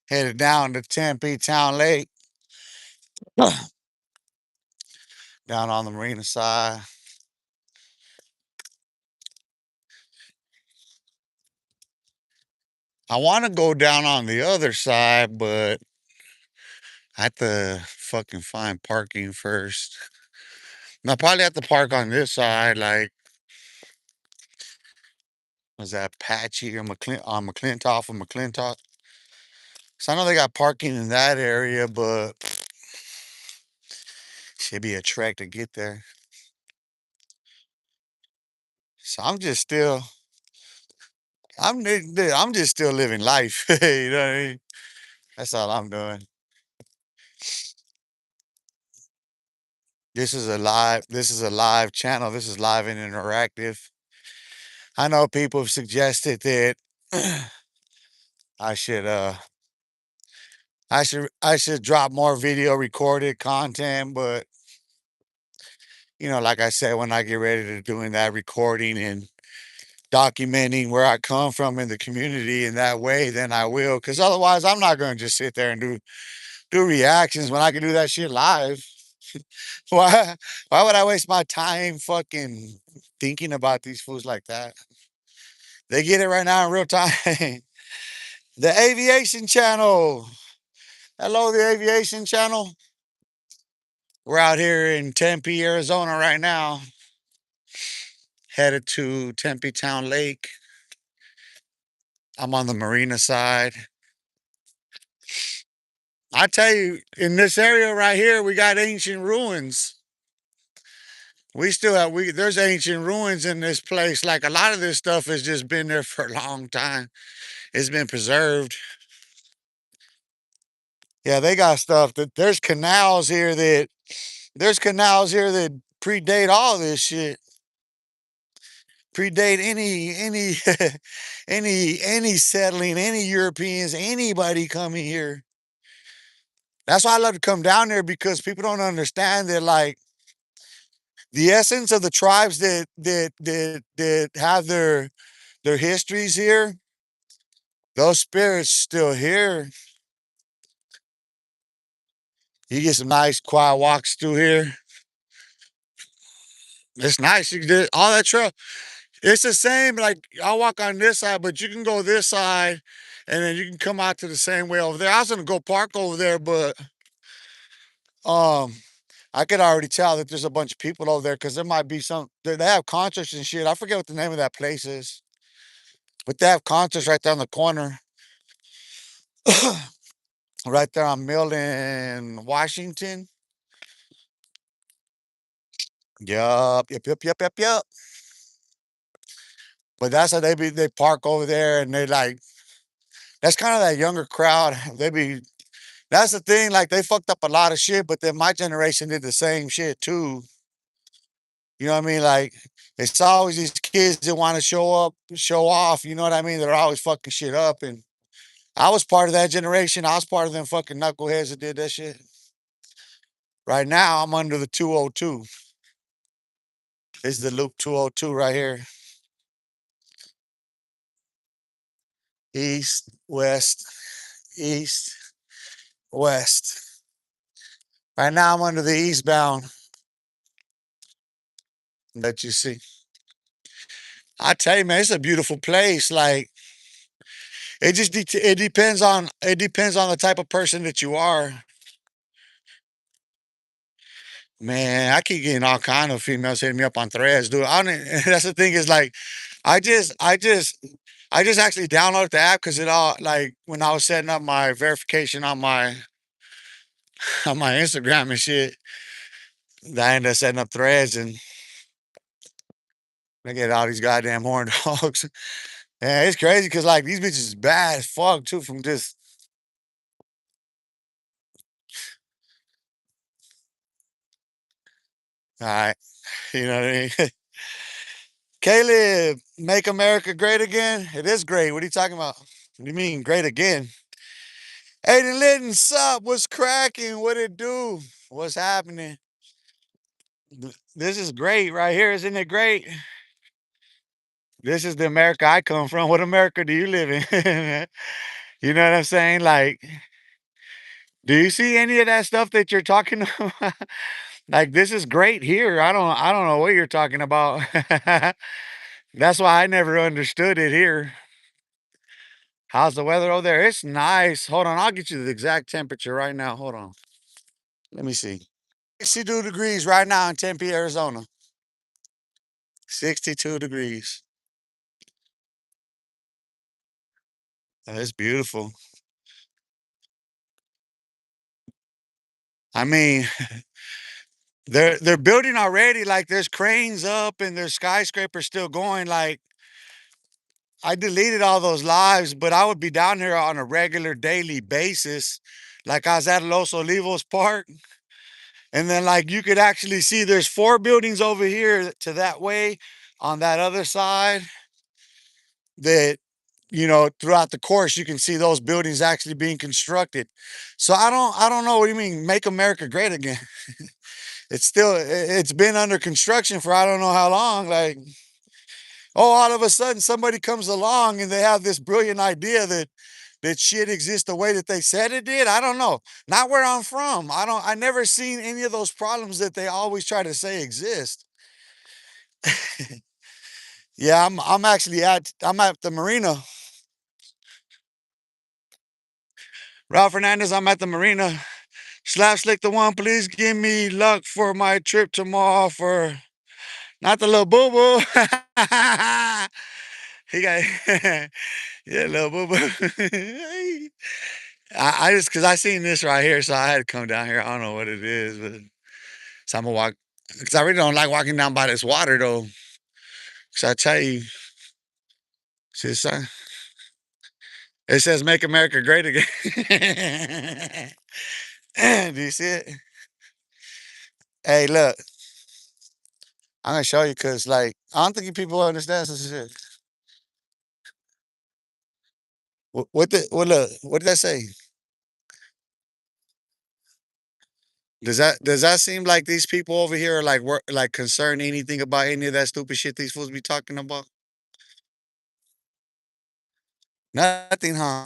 Headed down to Tempe Town Lake, down on the marina side. I want to go down on the other side, but I have to fucking find parking first. And I probably have to park on this side, like, was that Patchy or on McClintock or McClintock? So I know they got parking in that area, but should be a trek to get there. So I'm just still living life. You know what I mean? That's all I'm doing. This is a live channel. This is live and interactive. I know people have suggested that I should I should drop more video recorded content, but like I said, when I get ready to doing that recording and documenting where I come from in the community in that way, then I will. Cause otherwise I'm not gonna just sit there and do reactions when I can do that shit live. Why why would I waste my time fucking thinking about these fools like that? They get it right now in real time. The aviation channel. Hello, the aviation channel. We're out here in Tempe, Arizona right now, headed to Tempe Town Lake. I'm on the marina side. I tell you, in this area right here, we got ancient ruins. We still have there's ancient ruins in this place. Like a lot of this stuff has just been there for a long time. It's been preserved. Yeah, they got stuff that there's canals here that predate all this shit. Predate any any settling, any Europeans, anybody coming here. That's why I love to come down there because people don't understand that like the essence of the tribes that have their histories here, those spirits still here. You get some nice quiet walks through here. It's nice. You can do all that trail. It's the same. Like I'll walk on this side, but you can go this side, and then you can come out to the same way over there. I was gonna go park over there, but um, I could already tell that there's a bunch of people over there because there might be they have concerts and shit. I forget what the name of that place is, but they have concerts right down the corner, right there on Mill in Washington. Yup. But that's how they park over there and they like that's kind of that younger crowd. That's the thing, like they fucked up a lot of shit, but then my generation did the same shit too. You know what I mean? Like it's always these kids that want to show off, you know what I mean? They're always fucking shit up. And I was part of that generation. I was part of them fucking knuckleheads that did that shit. Right now I'm under the 202. This is the loop 202 right here. East, west, east, west. Right now I'm under the eastbound that you see. I tell you, man, it's a beautiful place. Like it depends on the type of person that you are. Man, I keep getting all kind of females hitting me up on threads, dude. I don't, that's the thing is like, I just, I just, I just actually downloaded the app because it all like when I was setting up my verification on my on my Instagram and shit, I ended up setting up threads and I get all these goddamn horn dogs. Yeah, it's crazy because like these bitches is bad as fuck too from just all right, you know what I mean. Caleb, make America great again. It is great. What are you talking about? What do you mean great again? Aiden Litton, sup? What's cracking? What it do? What's happening? This is great right here. Isn't it great? This is the America I come from. What America do you live in? You know what I'm saying? Like, do you see any of that stuff that you're talking about? Like, this is great here. I don't know what you're talking about. That's why I never understood it here. How's the weather over there? It's nice. Hold on, I'll get you the exact temperature right now. Hold on. Let me see. 62 degrees right now in Tempe, Arizona. 62 degrees. That's beautiful. I mean, they're building already. Like there's cranes up and there's skyscrapers still going. Like I deleted all those lives, but I would be down here on a regular daily basis. Like I was at Los Olivos Park, and then like you could actually see there's four buildings over here to that way on that other side that throughout the course you can see those buildings actually being constructed. So I don't know what do you mean make America great again. It's been under construction for I don't know how long. Like, oh, all of a sudden somebody comes along and they have this brilliant idea that shit exists the way that they said it did. I don't know. Not where I'm from. I never seen any of those problems that they always try to say exist. Yeah, I'm at the marina. Ralph Fernandez, I'm at the marina. Slap Slick the one, please give me luck for my trip tomorrow for not the little boo boo. He got yeah, little boo boo. I just because I seen this right here, so I had to come down here. I don't know what it is, but so I'm gonna walk because I really don't like walking down by this water though. So I tell you, see, son, it says "Make America Great Again." Do you see it? Hey, look, I'm gonna show you because like I don't think you people understand this shit. What did that say? Does that seem like these people over here are like like concerned anything about any of that stupid shit these fools be talking about? Nothing, huh?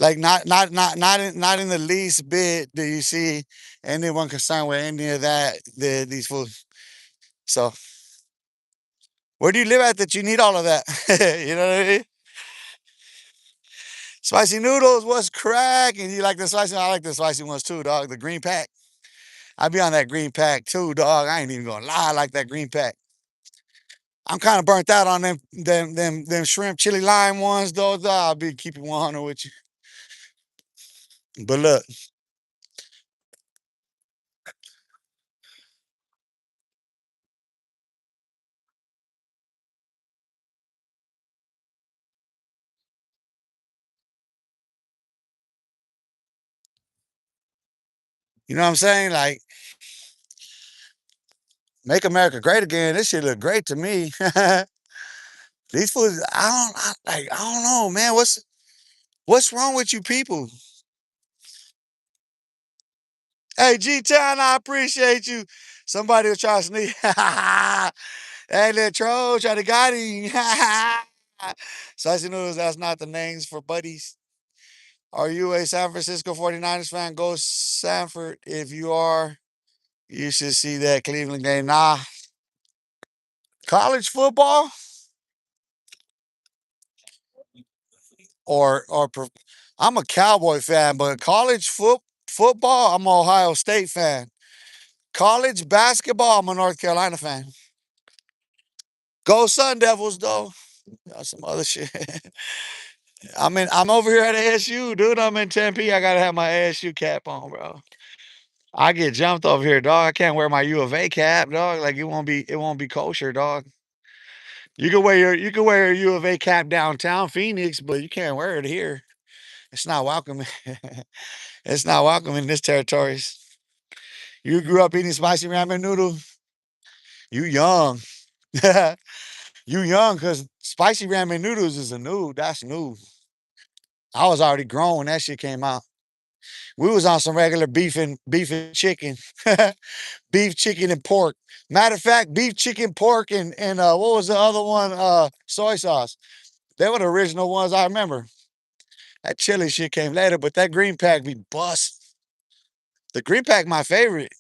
Like not in the least bit do you see anyone concerned with any of that these fools. So where do you live at that you need all of that? You know what I mean? Spicy noodles, what's crack? And you like the spicy? I like the spicy ones too, dog. The green pack. I be on that green pack too, dog. I ain't even gonna lie, I like that green pack. I'm kind of burnt out on them shrimp chili lime ones though. Dog. I'll be keeping 100 with you. But look, you know what I'm saying? Like, make America great again. This shit look great to me. These foods, I don't know, man. What's wrong with you people? Hey, G Town, I appreciate you. Somebody was trying to sneak. Hey, that troll try to got him. Spicy noodles, that's not the names for buddies. Are you a San Francisco 49ers fan? Go Sanford. If you are, you should see that Cleveland game. Nah, College football or I'm a Cowboy fan, but football, I'm an Ohio State fan. College basketball, I'm a North Carolina fan. Go Sun Devils though. That's some other shit. I'm over here at ASU, dude. I'm in Tempe. I gotta have my ASU cap on, bro. I get jumped over here, dog. I can't wear my U of A cap, dog. Like it won't be kosher, dog. You can wear your U of A cap downtown Phoenix, but you can't wear it here. It's not welcome. It's not welcome in this territories. You grew up eating spicy ramen noodle. You young. You young because spicy ramen noodles is a new. That's new. I was already grown when that shit came out. We was on some regular beef and chicken, beef, chicken, and pork. Matter of fact, beef, chicken, pork, and what was the other one? Soy sauce. They were the original ones I remember. That chili shit came later, but that green pack be bust. The green pack my favorite.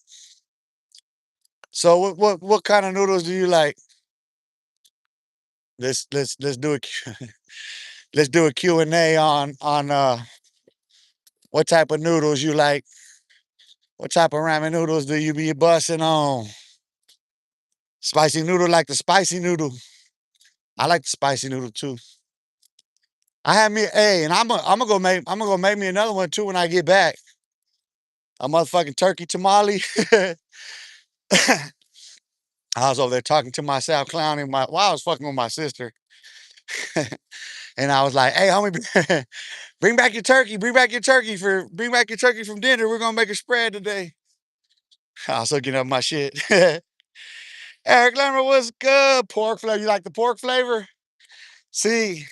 So what kind of noodles do you like? Let's do a let's do a Q and A on what type of noodles you like. What type of ramen noodles do you be busting on? Spicy noodle like the spicy noodle. I like the spicy noodle too. I had me and I'm gonna go make me another one too when I get back. A motherfucking turkey tamale. I was over there talking to myself, clowning while I was fucking with my sister. And I was like, hey, homie, bring back your turkey. Bring back your turkey from dinner. We're gonna make a spread today. I was looking up my shit. Eric Lemmer was good. Pork flavor. You like the pork flavor? See,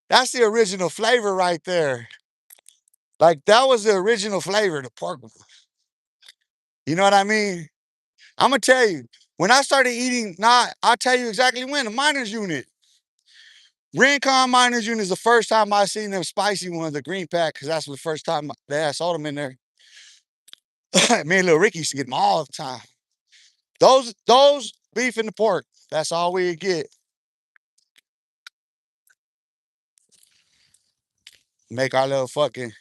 that's the original flavor right there. Like that was the original flavor, the pork. You know what I mean? I'm gonna tell you. When I started eating, I'll tell you exactly when. The miners unit. Rincon Miners Unit is the first time I seen them spicy ones, the green pack, because that's the first time they had sold them in there. Me and Little Ricky used to get them all the time. Those beef and the pork. That's all we get. Make our little fucking.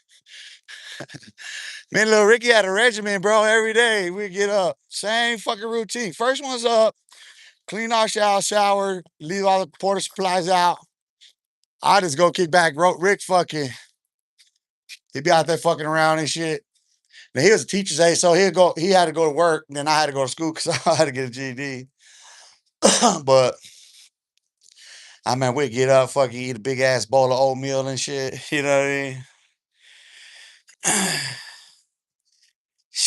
Me and Little Ricky had a regimen, bro. Every day we get up, same fucking routine. First one's up, clean our shower, leave all the porta supplies out. I just go kick back. Rick fucking, he be out there fucking around and shit. Now he was a teacher's aide, so he had to go to work, and then I had to go to school because I had to get a GED. But I mean, we get up, fucking eat a big ass bowl of oatmeal and shit. You know what I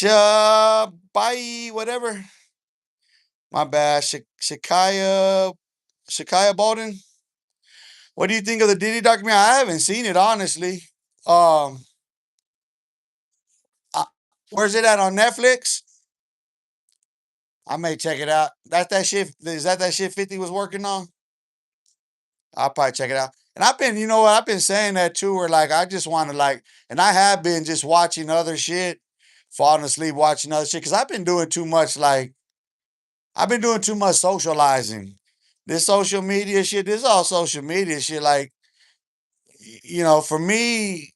mean? Bye, whatever. My bad. Shakaya Bolden. What do you think of the Diddy documentary? I haven't seen it honestly. Um, I, where's it at on Netflix? I may check it out. That's that shit. Is that shit 50 was working on? I'll probably check it out. And I've been, you know what, I've been saying that too, where like I just want to like, and I have been just watching other shit, falling asleep watching other shit, because I've been doing too much socializing. This social media shit, this is all social media shit. Like, for me,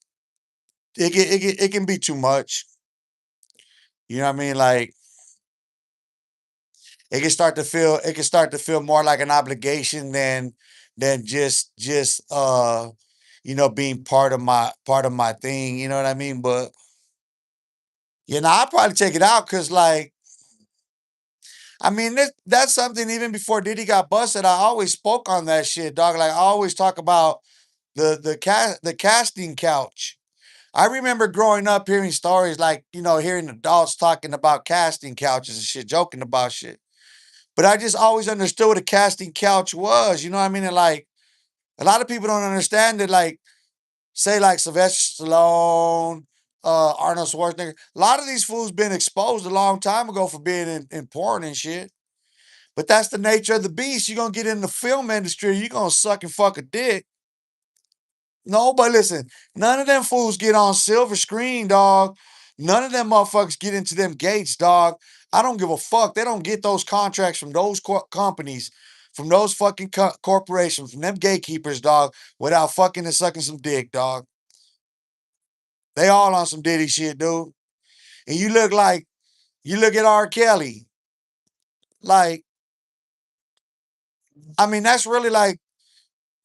it can be too much. You know what I mean? Like it can start to feel more like an obligation than just being part of my thing, you know what I mean? But I'll probably check it out because like I mean that's something even before Diddy got busted, I always spoke on that shit, dog. Like I always talk about the casting couch. I remember growing up hearing stories like, hearing adults talking about casting couches and shit, joking about shit. But I just always understood what a casting couch was. You know what I mean? And like a lot of people don't understand it. Like say like Sylvester Stallone, Arnold Schwarzenegger. A lot of these fools been exposed a long time ago for being in porn and shit. But that's the nature of the beast. You're gonna get in the film industry. You're gonna suck and fuck a dick. No, but listen, none of them fools get on silver screen, dog. None of them motherfuckers get into them gates, dog. I don't give a fuck. They don't get those contracts from those companies, from those fucking corporations, from them gatekeepers, dog, without fucking and sucking some dick, dog. They all on some Diddy shit, dude. And you look at R. Kelly, like, I mean, that's really like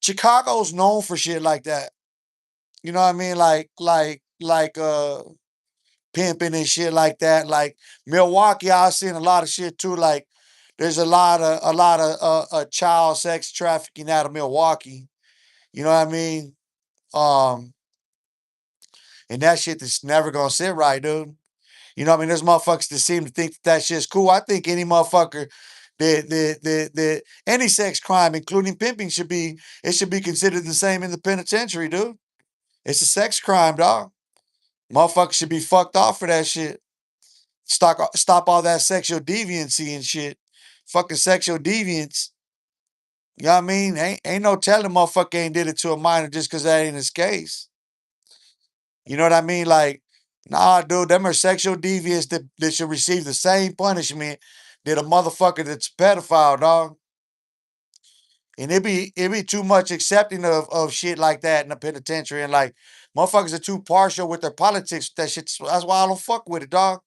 Chicago's known for shit like that. You know what I mean? Like pimping and shit like that. Like Milwaukee, I've seen a lot of shit too. Like there's a lot of child sex trafficking out of Milwaukee. You know what I mean? Um, and that shit is never gonna sit right, dude. You know what I mean? There's motherfuckers that seem to think that shit's cool. I think any motherfucker that any sex crime, including pimping, should be considered the same in the penitentiary, dude. It's a sex crime, dog. Motherfuckers should be fucked off for that shit. Stop all that sexual deviancy and shit. Fucking sexual deviance. You know what I mean? Ain't no telling motherfucker ain't did it to a minor just because that ain't his case. You know what I mean? Like, nah, dude, them are sexual deviants that should receive the same punishment that a motherfucker that's a pedophile, dog. And it be too much accepting of shit like that in the penitentiary. And like motherfuckers are too partial with their politics. That shit. That's why I don't fuck with it, dog.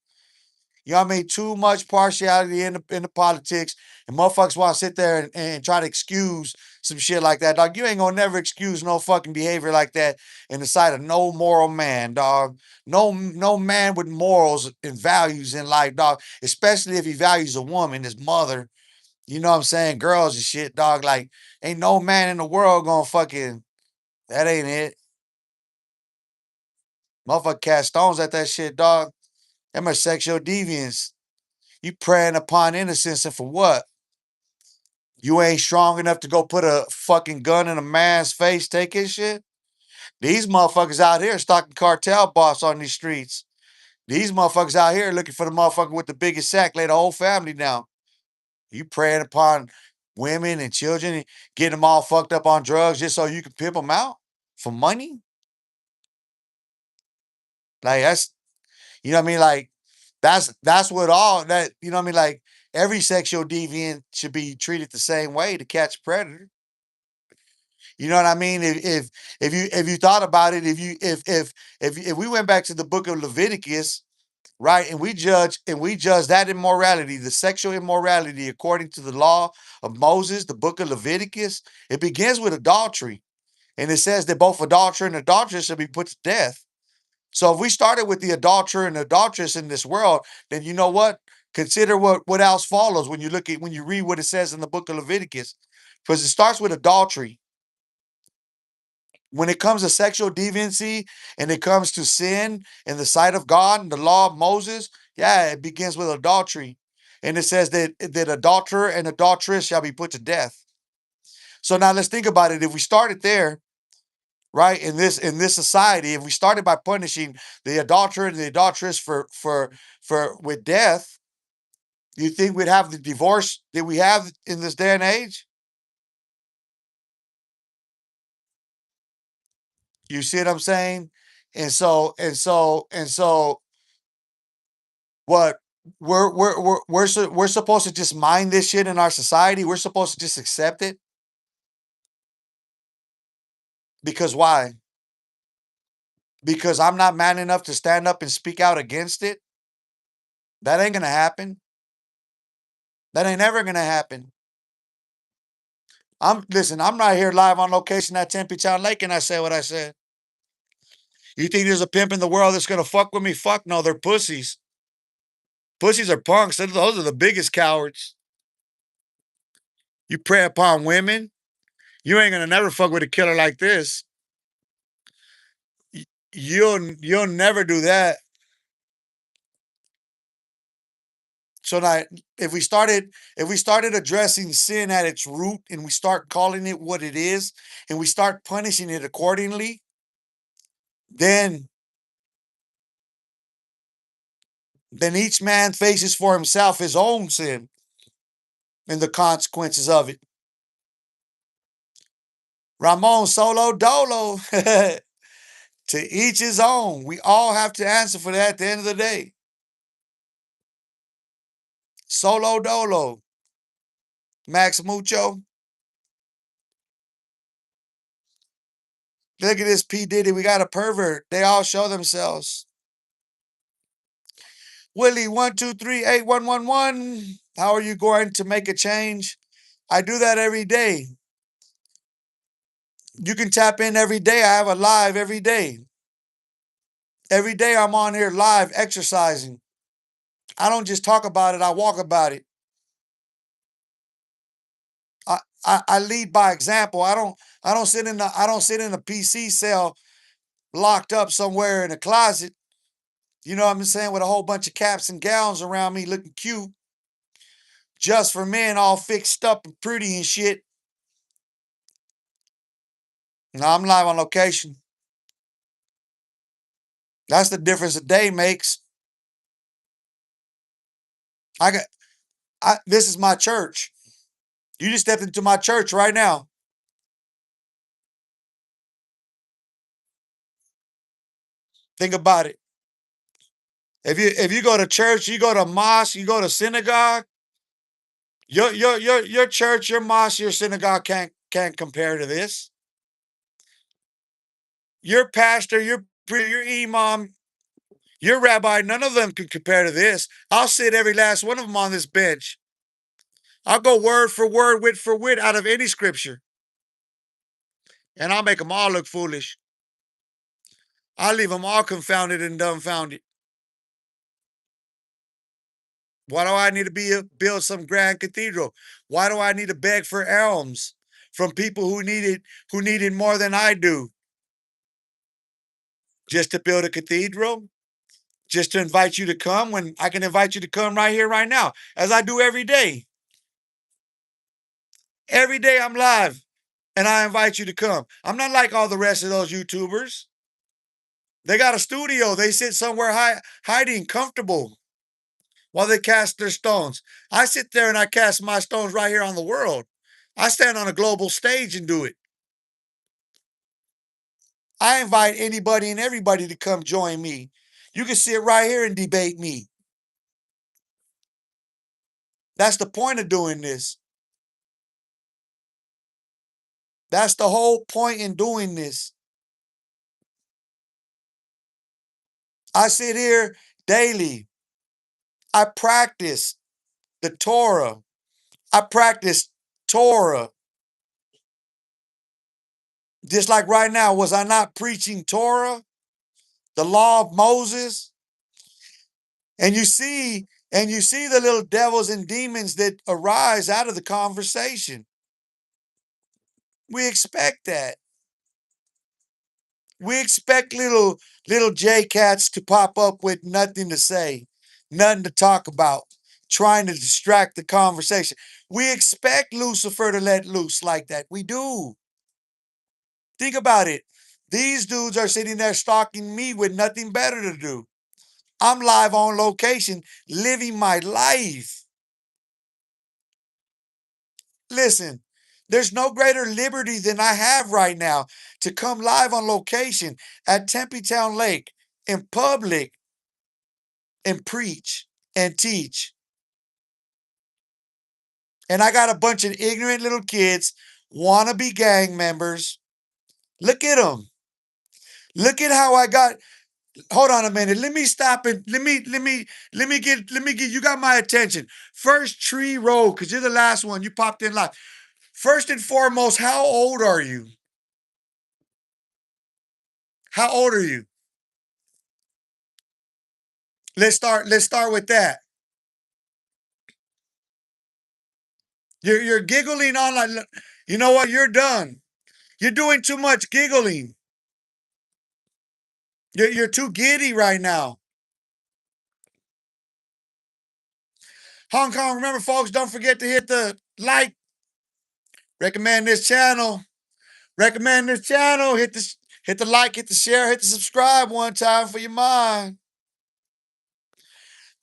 You know what I mean? Too much partiality in the politics, and motherfuckers want to sit there and try to excuse some shit like that, dog. You ain't gonna never excuse no fucking behavior like that in the sight of no moral man, dog. No man with morals and values in life, dog. Especially if he values a woman, his mother. You know what I'm saying? Girls and shit, dog. Like, ain't no man in the world gonna fucking. That ain't it. Motherfucker cast stones at that shit, dog. Them are sexual deviants. You preying upon innocence, and for what? You ain't strong enough to go put a fucking gun in a man's face, take his shit? These motherfuckers out here stalking cartel boss on these streets. These motherfuckers out here looking for the motherfucker with the biggest sack, lay the whole family down. You preying upon women and children, getting them all fucked up on drugs just so you can pimp them out for money? Like that's, you know what I mean? Like that's what all that, you know what I mean? Like every sexual deviant should be treated the same way to catch a predator. You know what I mean? If you thought about it, if we went back to the book of Leviticus, right, and we judge that immorality, the sexual immorality according to the law of Moses, the book of Leviticus, it begins with adultery. And it says that both adulterer and adulteress should be put to death. So if we started with the adulterer and adulteress in this world, then you know what? Consider what else follows when you read what it says in the book of Leviticus. Because it starts with adultery. When it comes to sexual deviancy and it comes to sin in the sight of God and the law of Moses, yeah, it begins with adultery. And it says that adulterer and adulteress shall be put to death. So now let's think about it. If we started there, right, in this society, if we started by punishing the adulterer and the adulteress for with death, do you think we'd have the divorce that we have in this day and age? You see what I'm saying? And so what we're supposed to just mind this shit in our society. We're supposed to just accept it because why? Because I'm not man enough to stand up and speak out against it. That ain't gonna happen. That ain't ever gonna happen. I'm right here live on location at Tempe Town Lake, and I say what I said. You think there's a pimp in the world that's gonna fuck with me? Fuck no, they're pussies. Pussies are punks. Those are the biggest cowards. You prey upon women. You ain't gonna never fuck with a killer like this. You'll never do that. So now, if we started addressing sin at its root, and we start calling it what it is, and we start punishing it accordingly, then each man faces for himself his own sin and the consequences of it. Ramon Solo Dolo. To each his own. We all have to answer for that at the end of the day. Solo dolo. Max Mucho. Look at this P. Diddy. We got a pervert. They all show themselves. Willie 1238111. How are you going to make a change? I do that every day. You can tap in every day. I have a live every day. Every day I'm on here live exercising. I don't just talk about it, I walk about it. I lead by example. I don't sit in a PC cell locked up somewhere in a closet. You know what I'm saying? With a whole bunch of caps and gowns around me looking cute. Just for men, all fixed up and pretty and shit. No, I'm live on location. That's the difference a day makes. I got this is my church. You just stepped into my church right now. Think about it. If you go to church, you go to mosque, you go to synagogue, your church, your mosque, your synagogue can't compare to this. Your pastor, your imam, your rabbi, none of them can compare to this. I'll sit every last one of them on this bench. I'll go word for word, wit for wit out of any scripture. And I'll make them all look foolish. I'll leave them all confounded and dumbfounded. Why do I need to build some grand cathedral? Why do I need to beg for alms from people who need it more than I do? Just to build a cathedral? Just to invite you to come when I can invite you to come right here, right now, as I do every day. Every day I'm live and I invite you to come. I'm not like all the rest of those YouTubers. They got a studio. They sit somewhere hiding, comfortable while they cast their stones. I sit there and I cast my stones right here on the world. I stand on a global stage and do it. I invite anybody and everybody to come join me. You can sit right here and debate me. That's the point of doing this. That's the whole point in doing this. I sit here daily. I practice the Torah. I practice Torah. Just like right now, was I not preaching Torah, the law of Moses? And you see the little devils and demons that arise out of the conversation. We expect that. We expect little J cats to pop up with nothing to say, nothing to talk about, trying to distract the conversation. We expect Lucifer to let loose like that. We do. Think about it. These dudes are sitting there stalking me with nothing better to do. I'm live on location, living my life. Listen, there's no greater liberty than I have right now to come live on location at Tempe Town Lake in public and preach and teach. And I got a bunch of ignorant little kids, wannabe gang members. Look at them. Look at how I got. Hold on a minute. Let me stop and let me get. You got my attention. First tree row, because you're the last one. You popped in live. First and foremost, how old are you? How old are you? Let's start with that. You're giggling on like, you know what? You're done. You're doing too much giggling. You're too giddy right now. Hong Kong, remember, folks, don't forget to hit the like. Recommend this channel. Recommend this channel. Hit the like, hit the share, hit the subscribe one time for your mind.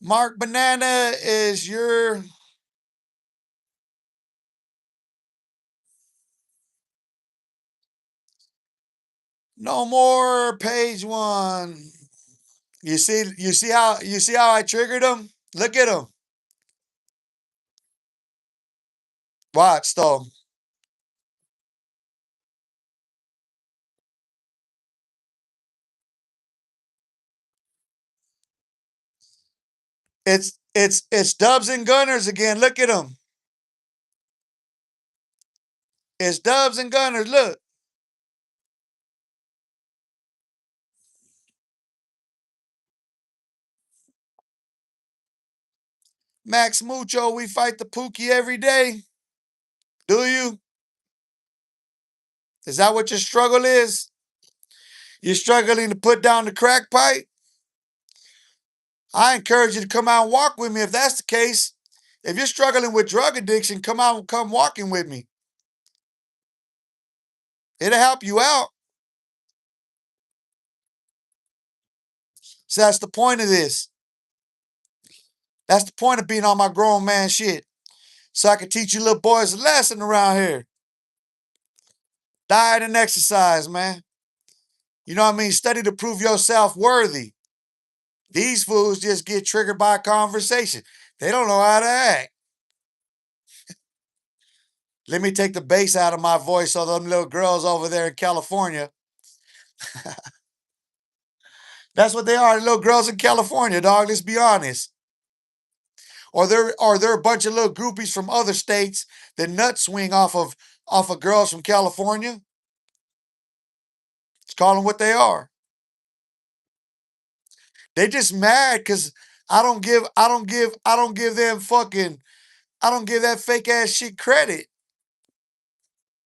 Mark Banana is your no more page one. You see how I triggered him? Look at him. Watch though. It's Dubs and Gunners again. Look at them. It's Dubs and Gunners. Look, Max Mucho. We fight the Pookie every day. Do you? Is that what your struggle is? You're struggling to put down the crack pipe? I encourage you to come out and walk with me if that's the case. If you're struggling with drug addiction, come out and come walking with me. It'll help you out. So that's the point of this. That's the point of being on my grown man shit. So I can teach you little boys a lesson around here. Diet and exercise, man. You know what I mean? Study to prove yourself worthy. These fools just get triggered by conversation. They don't know how to act. Let me take the bass out of my voice so them little girls over there in California. That's what they are, little girls in California, dog. Let's be honest. Or they're a bunch of little groupies from other states that nut swing off of girls from California. Let's call them what they are. They just mad because I don't give that fake ass shit credit.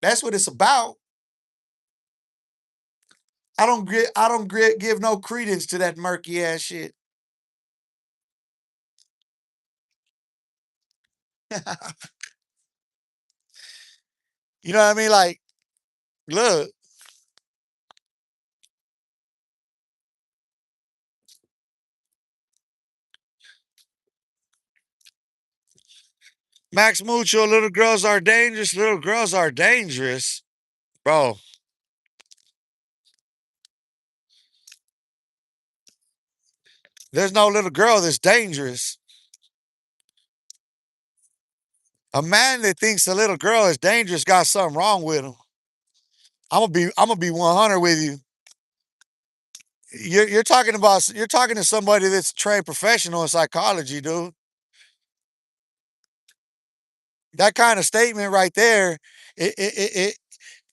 That's what it's about. I don't give no credence to that murky ass shit. You know what I mean? Like, look, Max Mucho, little girls are dangerous. Little girls are dangerous, bro. There's no little girl that's dangerous. A man that thinks a little girl is dangerous got something wrong with him. I'm gonna be 100 with you. You're talking to somebody that's trained professional in psychology, dude. That kind of statement right there, it it it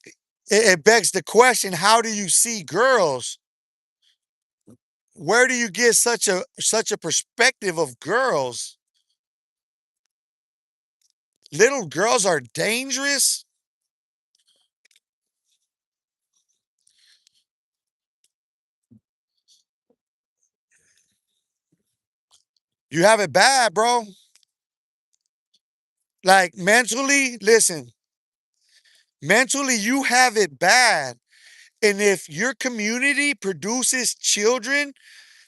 it, it begs the question: how do you see girls? Where do you get such a perspective of girls? Little girls are dangerous. You have it bad, bro. Like mentally, listen, mentally, you have it bad. And if your community produces children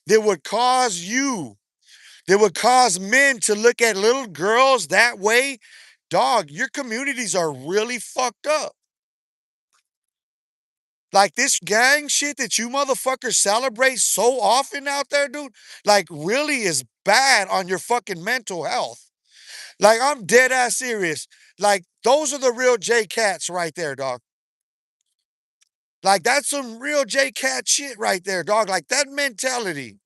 that would cause that would cause men to look at little girls that way, dog, your communities are really fucked up. Like this gang shit that you motherfuckers celebrate so often out there, dude, like really is bad on your fucking mental health. Like I'm dead ass serious. Like those are the real J Cats right there, dog. Like that's some real J Cat shit right there, dog. Like that mentality.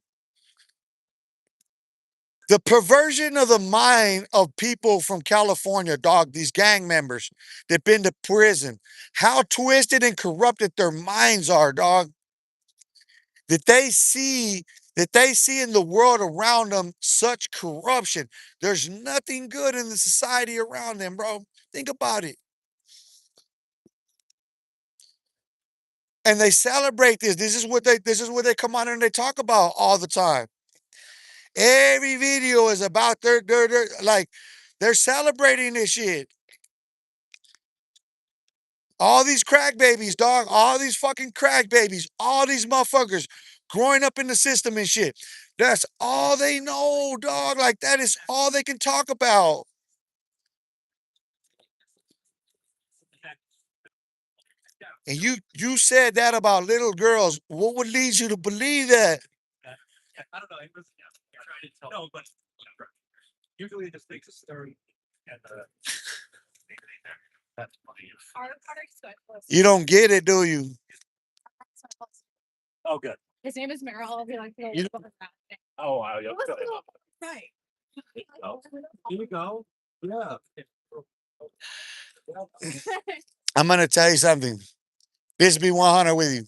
The perversion of the mind of people from California, dog, these gang members that been to prison, how twisted and corrupted their minds are, dog. That they see in the world around them such corruption. There's nothing good in the society around them, bro. Think about it. And they celebrate this. This is what they come on and they talk about all the time. Every video is about their like they're celebrating this shit. All these crack babies, dog. All these fucking crack babies. All these motherfuckers growing up in the system and shit. That's all they know, dog. Like that is all they can talk about. And you said that about little girls. What would lead you to believe that? You don't get it, do you? I'm gonna tell you something. This be 100 with you.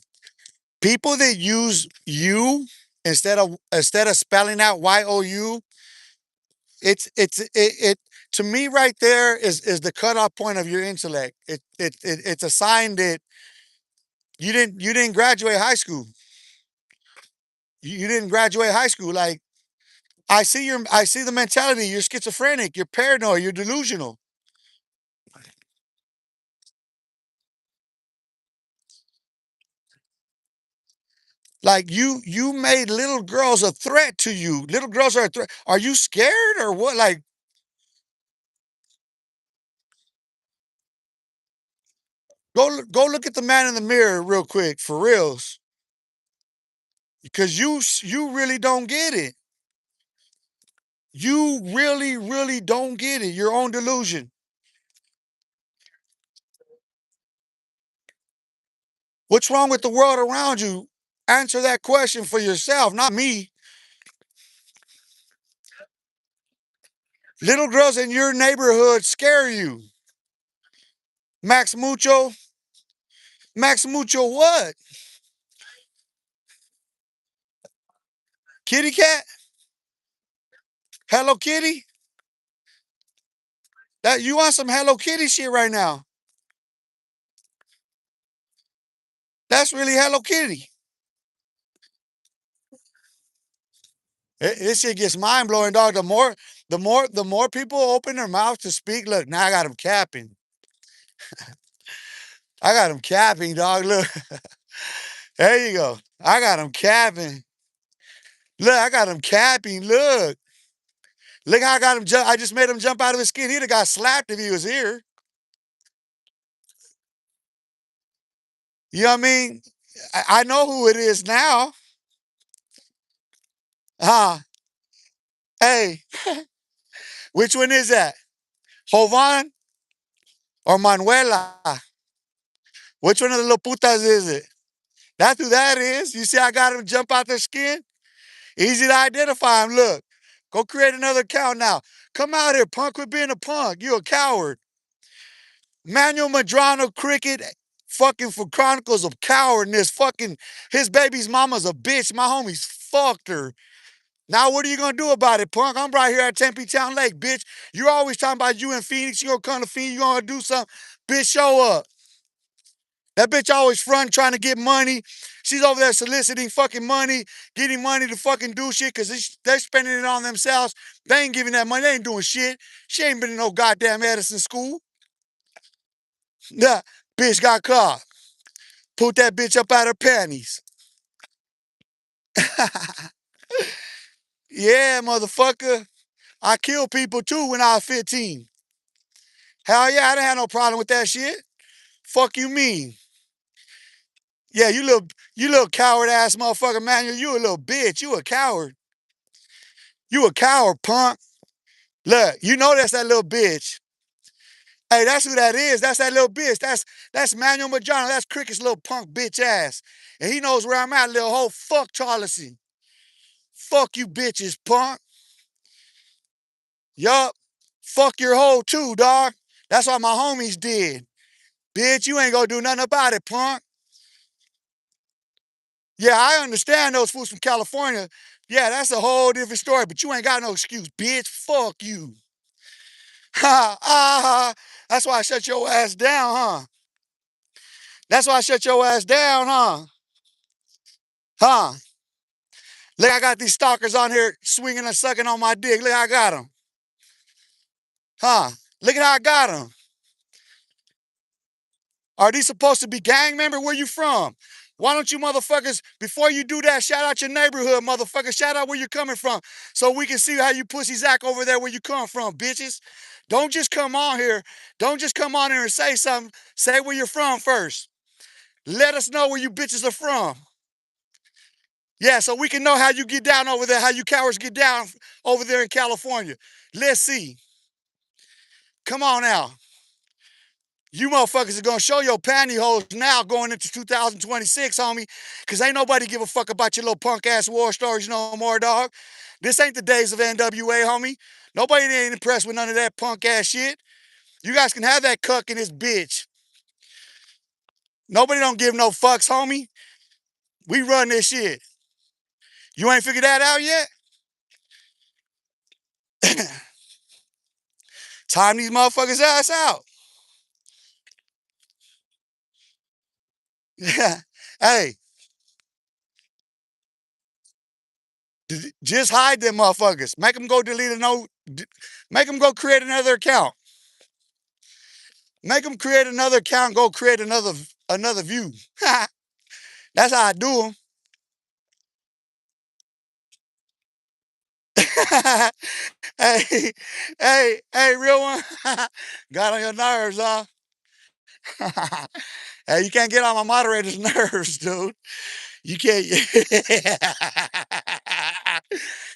People that use you instead of spelling out YOU, it to me right there is the cutoff point of your intellect. It's a sign that you didn't graduate high school. You didn't graduate high school. Like I see the mentality. You're schizophrenic. You're paranoid. You're delusional. Like you made little girls a threat to you. Little girls are a threat. Are you scared or what? Like go look at the man in the mirror real quick for reals, because you really don't get it. You really don't get it. Your own delusion. What's wrong with the world around you? Answer that question for yourself, not me. Little girls in your neighborhood scare you. Max Mucho, Max Mucho, what? Kitty cat? Hello Kitty? That you want some Hello Kitty shit right now? That's really Hello Kitty. This shit gets mind blowing, dog. The more people open their mouth to speak. Look, now I got them capping. I got them capping, dog. Look, there you go. I got them capping. Look, I got him capping. Look how I got him jump. I just made him jump out of his skin. He'd have got slapped if he was here. You know what I mean? I know who it is now. Huh? Hey, which one is that? Jovan or Manuela? Which one of the little putas is it? That's who that is. You see, I got him jump out their skin. Easy to identify him. Look, go create another account now. Come out here, punk. Quit being a punk. You a coward. Manuel Madrano Cricket, fucking for Chronicles of Cowardness. Fucking his baby's mama's a bitch. My homies fucked her. Now what are you gonna do about it, punk? I'm right here at Tempe Town Lake, bitch. You're always talking about you in Phoenix. You gonna come to Phoenix? You gonna do something? Bitch, show up. That bitch always front trying to get money. She's over there soliciting fucking money, getting money to fucking do shit because they're spending it on themselves. They ain't giving that money. They ain't doing shit. She ain't been in no goddamn Edison school. Nah, bitch got caught. Put that bitch up out her panties. Yeah, motherfucker. I killed people too when I was 15. Hell yeah, I didn't have no problem with that shit. Fuck you mean? Yeah, you little coward ass motherfucker, man. You a little bitch. You a coward. You a coward, punk. Look, you know that's that little bitch. Hey, that's who that is. That's that little bitch. That's Manuel Majano. That's Cricket's little punk bitch ass. And he knows where I'm at, little hoe. Fuck Charleston. Fuck you bitches, punk. Yup. Fuck your hoe too, dog. That's what my homies did. Bitch, you ain't gonna do nothing about it, punk. Yeah, I understand those fools from California. Yeah, that's a whole different story, but you ain't got no excuse, bitch. Fuck you. Ha, ah, that's why I shut your ass down, huh? That's why I shut your ass down, huh? Huh? Look, I got these stalkers on here swinging and sucking on my dick. Look, I got them. Huh? Look at how I got them. Are these supposed to be gang members? Where you from? Why don't you motherfuckers, before you do that, shout out your neighborhood, motherfucker. Shout out where you're coming from so we can see how you pussies act over there where you come from, bitches. Don't just come on here. Don't just come on here and say something. Say where you're from first. Let us know where you bitches are from. Yeah, so we can know how you get down over there, how you cowards get down over there in California. Let's see. Come on now. You motherfuckers are gonna show your pantyhose now going into 2026, homie. Cause ain't nobody give a fuck about your little punk ass war stories no more, dog. This ain't the days of NWA, homie. Nobody ain't impressed with none of that punk ass shit. You guys can have that cuck in this bitch. Nobody don't give no fucks, homie. We run this shit. You ain't figured that out yet? Time these motherfuckers ass out. Yeah. Hey, just hide them motherfuckers. Make them go delete a note. Make them go create another account. Make them create another account. Go create another view. That's how I do them. Hey, hey, real one. Got on your nerves, huh? Hey, you can't get on my moderator's nerves, dude. You can't.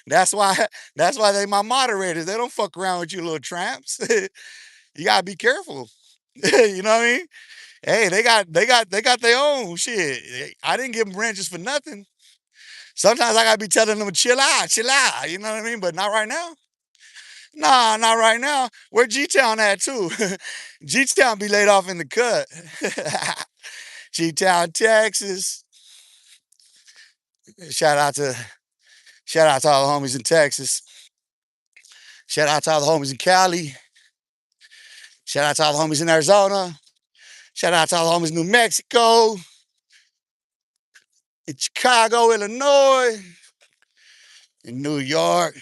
that's why. That's why they my moderators. They don't fuck around with you little tramps. You gotta be careful. You know what I mean? Hey, they got their own shit. I didn't give them wrenches for nothing. Sometimes I gotta be telling them chill out, chill out. You know what I mean? But not right now. Nah, not right now. Where G Town at too? G Town be laid off in the cut. G Town, Texas. Shout out to shout out to all the homies in Texas. Shout out to all the homies in Cali. Shout out to all the homies in Arizona. Shout out to all the homies in New Mexico, in Chicago, Illinois, in New York,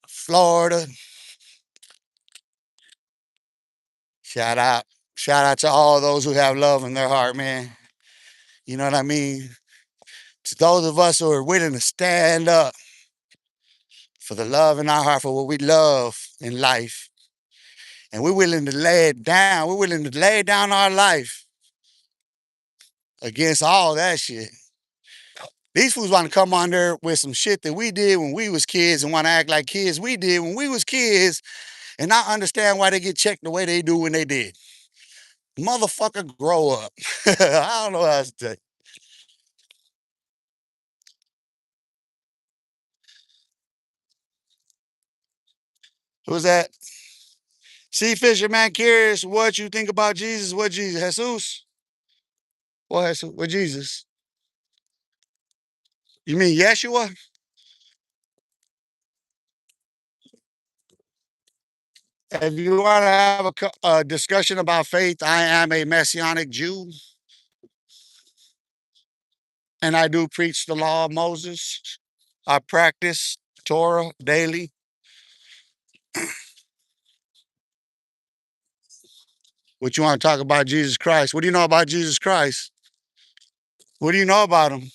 Florida. Shout out. Shout out to all those who have love in their heart, man. You know what I mean? To those of us who are willing to stand up for the love in our heart for what we love in life. And we're willing to lay it down. We're willing to lay down our life against all that shit. These fools want to come on there with some shit that we did when we was kids and want to act like kids we did when we was kids and not understand why they get checked the way they do when they did. Motherfucker, grow up. I don't know how to tell you. Who's that? Sea Fisherman curious what you think about Jesus. What Jesus? Jesus? What Jesus? What Jesus? You mean Yeshua? If you want to have a discussion about faith, I am a Messianic Jew and I do preach the law of Moses. I practice Torah daily. What you want to talk about Jesus Christ? What do you know about Jesus Christ? What do you know about him?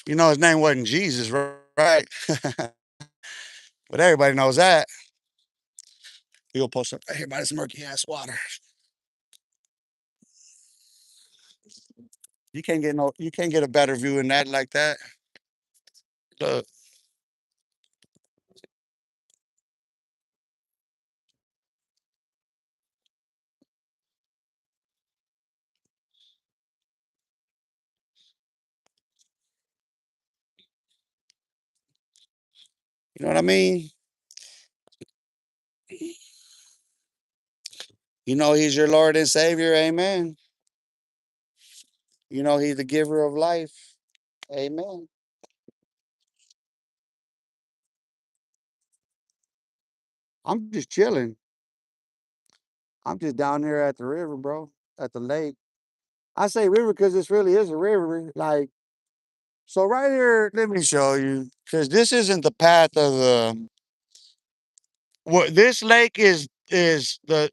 You know his name wasn't Jesus, right? But everybody knows that. We'll post up right here by this murky ass water. You can't get a better view than that like that. Look, you know what I mean? You know he's your Lord and Savior, amen. You know he's the giver of life. Amen. I'm just chilling. I'm just down here at the river, bro, at the lake. I say river because this really is a river. Like, so right here, let me show you, because this isn't the path of the. What this lake is the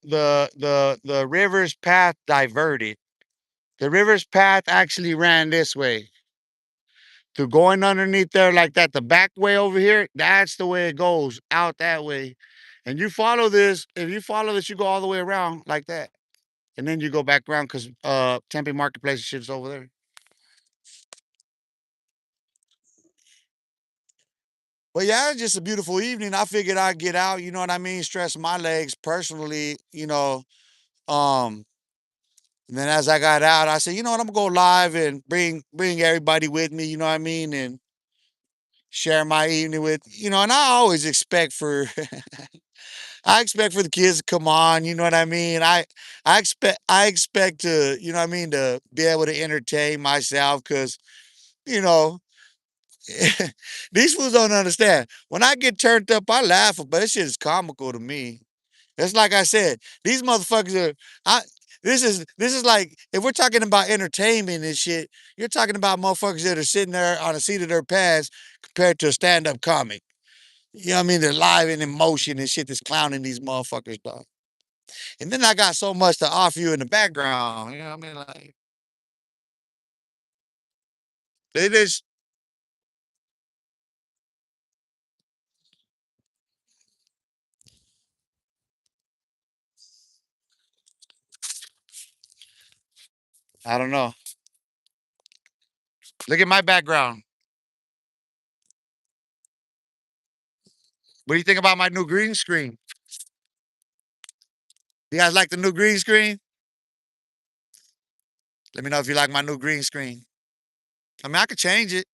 river's path diverted. The river's path actually ran this way. To going underneath there like that, the back way over here, that's the way it goes out that way. And you follow this, if you follow this, you go all the way around like that. And then you go back around because Tempe Marketplace and shit's over there. But yeah, it's just a beautiful evening. I figured I'd get out, you know what I mean, stress my legs personally, you know. Um, and then as I got out, I said, you know what, I'm gonna go live and bring everybody with me, you know what I mean, and share my evening with, you know, and I always expect for I expect for the kids to come on, you know what I mean? I expect to, you know what I mean, to be able to entertain myself because, you know, these fools don't understand. When I get turned up, I laugh, but this shit is comical to me. It's like I said, these motherfuckers are I this is like if we're talking about entertainment and shit, you're talking about motherfuckers that are sitting there on a seat of their pants compared to a stand-up comic. You know what I mean? They're live and in motion and shit that's clowning these motherfuckers, dog. And then I got so much to offer you in the background. You know what I mean? Like they just I don't know. Look at my background. What do you think about my new green screen? You guys like the new green screen? Let me know if you like my new green screen. I mean, I could change it.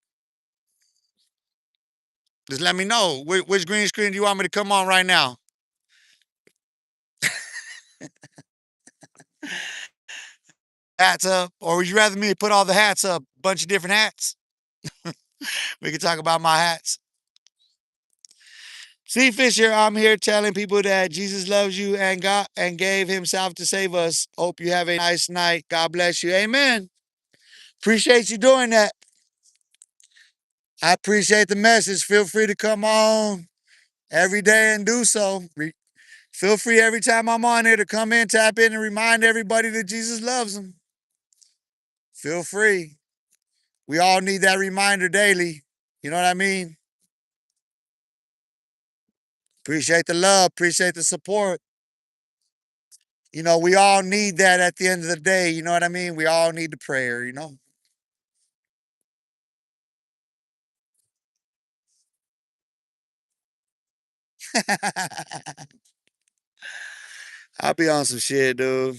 Just let me know which green screen do you want me to come on right now. Hats up, or would you rather me put all the hats up? Bunch of different hats. We can talk about my hats. See, Fisher, I'm here telling people that Jesus loves you and God and gave Himself to save us. Hope you have a nice night. God bless you. Amen. Appreciate you doing that. I appreciate the message. Feel free to come on every day and do so. Feel free every time I'm on here to come in, tap in, and remind everybody that Jesus loves them. Feel free. We all need that reminder daily. You know what I mean? Appreciate the love, appreciate the support. You know, we all need that at the end of the day. You know what I mean? We all need the prayer, you know? I'll be on some shit, dude.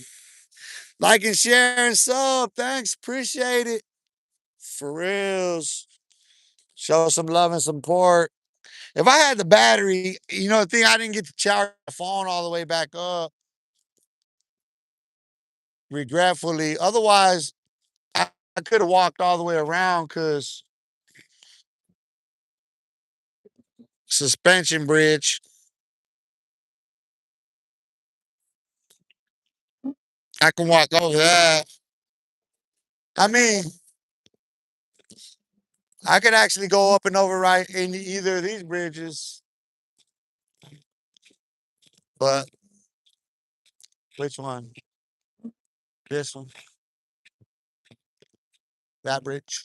Like and share and sub. Thanks. Appreciate it. For reals. Show some love and support. If I had the battery, you know, the thing I didn't get to charge the phone all the way back up, regretfully. Otherwise, I could have walked all the way around because suspension bridge. I can walk over that. I mean, I could actually go up and over right in either of these bridges, but which one? This one, that bridge.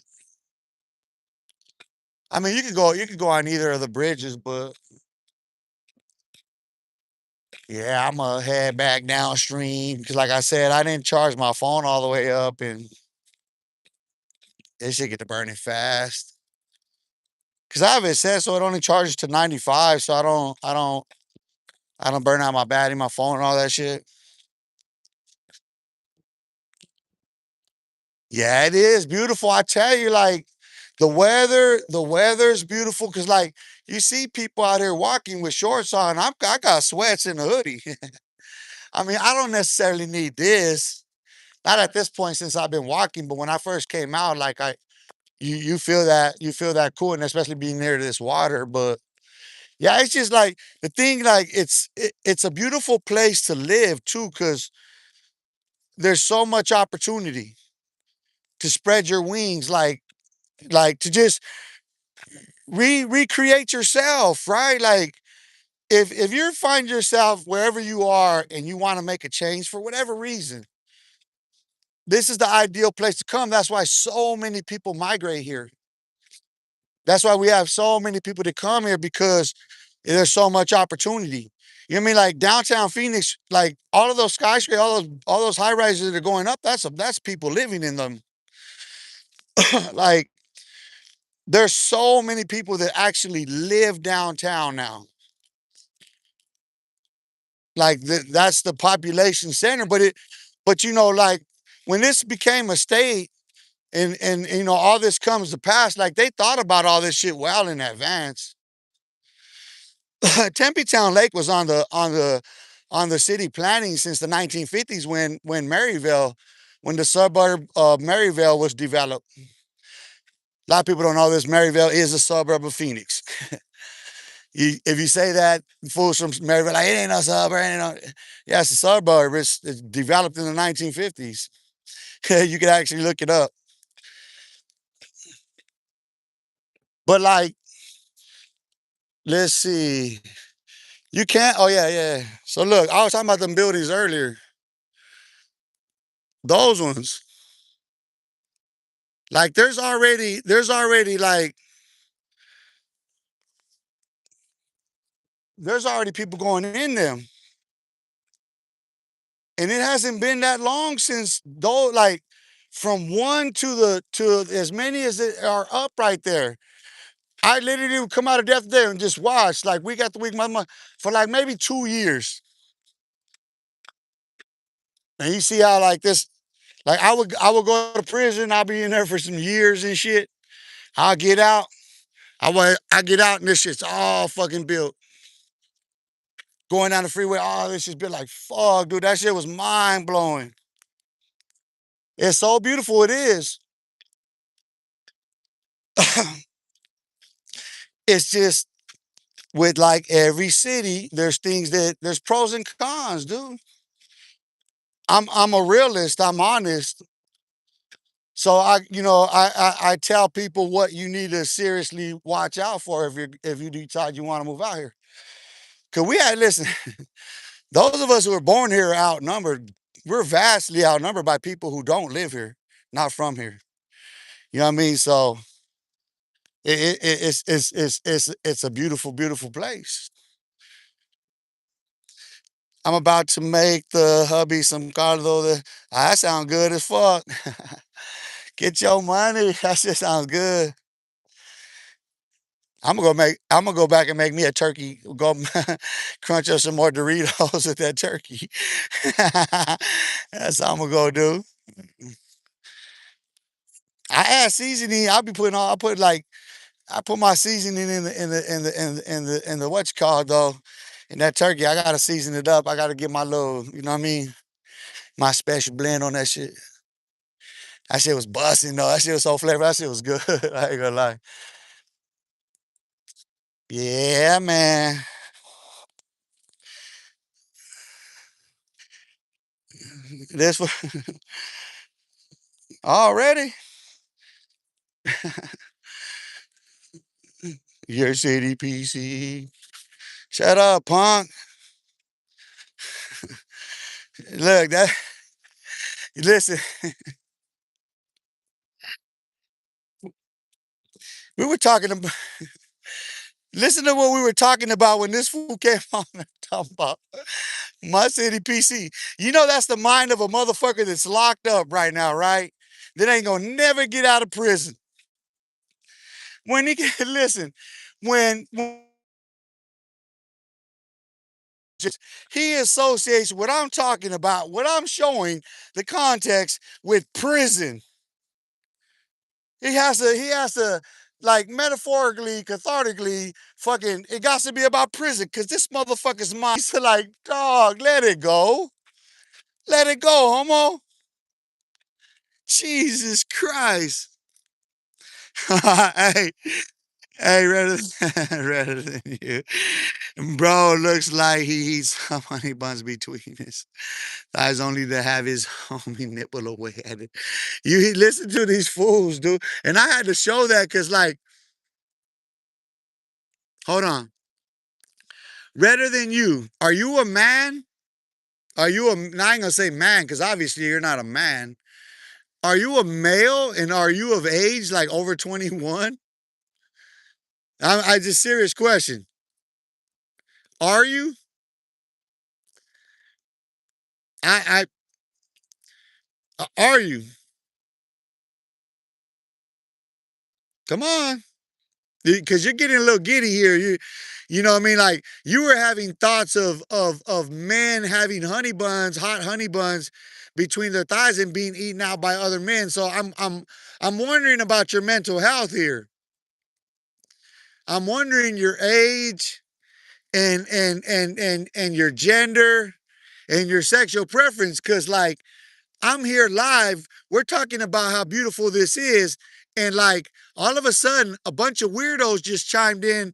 I mean, you could go on either of the bridges, but yeah, I'm gonna head back downstream because, like I said, I didn't charge my phone all the way up, and it should get to burning fast. Cause I have it set so it only charges to 95, so I don't burn out my battery, my phone, and all that shit. Yeah, it is beautiful. I tell you, like the weather's beautiful because like you see people out here walking with shorts on. I got sweats and a hoodie. I mean, I don't necessarily need this. Not at this point since I've been walking, but when I first came out, like you feel that cool, and especially being near this water. But yeah, it's just like the thing, like it's a beautiful place to live too, because there's so much opportunity to spread your wings, like to just recreate yourself, right? Like if you find yourself wherever you are and you want to make a change for whatever reason, this is the ideal place to come. That's why so many people migrate here. That's why we have so many people that come here because there's so much opportunity. You know what I mean? Like downtown Phoenix, like all of those skyscrapers, all those high rises that are going up. That's people living in them. Like There's so many people that actually live downtown now. Like that's the population center, but like when this became a state and all this comes to pass, like they thought about all this shit well in advance. Tempe Town Lake was on the city planning since the 1950s when when the suburb of Maryvale was developed. A lot of people don't know this. Maryvale is a suburb of Phoenix. If you say that, fools from Maryville, like, it ain't no suburb. It ain't no. Yeah, it's a suburb. It's developed in the 1950s. You can actually look it up. But like, let's see. You can't. Oh yeah, yeah. So look, I was talking about them buildings earlier. Those ones. Like, there's already people going in them, and it hasn't been that long since though. Like, from one to as many as it are up right there. I literally would come out of death there and just watch, like, week after week, month, for like maybe 2 years. And you see how like this, like I would go to prison. I'll be in there for some years and shit. I'll get out. I get out and this shit's all fucking built. Going down the freeway, all this shit's built. Like, fuck, dude, that shit was mind blowing. It's so beautiful. It is. It's just with like every city, there's pros and cons, dude. I'm a realist. I'm honest. So I tell people what you need to seriously watch out for if you decide you want to move out here. Cause we had listen, those of us who were born here are outnumbered. We're vastly outnumbered by people who don't live here, not from here. You know what I mean? So it's a beautiful, beautiful place. I'm about to make the hubby some caldo. That sound good as fuck. Get your money. That shit sounds good. I'm gonna go back and make me a turkey. Go crunch up some more Doritos with that turkey. That's what I'm gonna go do. I add seasoning. I put my seasoning in the what you call it, though. In that turkey, I gotta season it up. I gotta get my little, you know what I mean? My special blend on that shit. That shit was busting though. That shit was so flavorful. That shit was good. I ain't gonna lie. Yeah, man. This was already. Your city PC. Shut up, punk. Look, that listen, we were talking about listen to what we were talking about when this fool came on and talking about my city PC. You know that's the mind of a motherfucker that's locked up right now, right? That ain't gonna never get out of prison. When he can listen, when he associates what I'm talking about, what I'm showing, the context with prison. He has to like metaphorically, cathartically, fucking it got to be about prison because this motherfucker's mind. He's like, dog, let it go. Let it go, homo. Jesus Christ. hey, hey, rather rather than you. Bro looks like he eats some honey buns between his thighs only to have his homie nipple away at it. You listen to these fools, dude. And I had to show that because, like, hold on. Redder than you. Are you a man? Are you a? Now I ain't gonna say man because obviously you're not a man. Are you a male and are you of age like over 21? I just serious question. Are you? Are you? Come on. because you're getting a little giddy here. You know what I mean? Like you were having thoughts of men having honey buns, hot honey buns between their thighs and being eaten out by other men. So I'm wondering about your mental health here. I'm wondering your age and your gender and your sexual preference, because like I'm here live. We're talking about how beautiful this is. And like all of a sudden, a bunch of weirdos just chimed in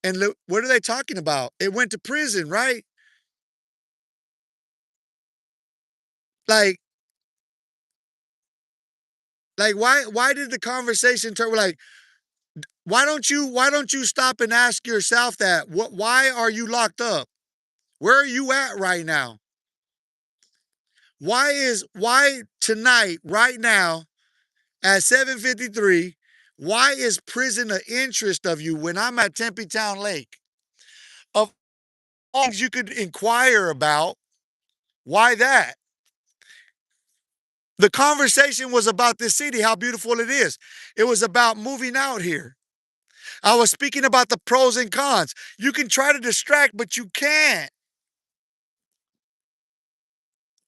and look, what are they talking about? It went to prison, right? Like, like why did the conversation turn like why don't you stop and ask yourself that? Why are you locked up? Where are you at right now? Why tonight, right now, at 7:53, why is prison an interest of you when I'm at Tempe Town Lake? Of all things you could inquire about, why that? The conversation was about this city, how beautiful it is. It was about moving out here. I was speaking about the pros and cons. You can try to distract, but you can't.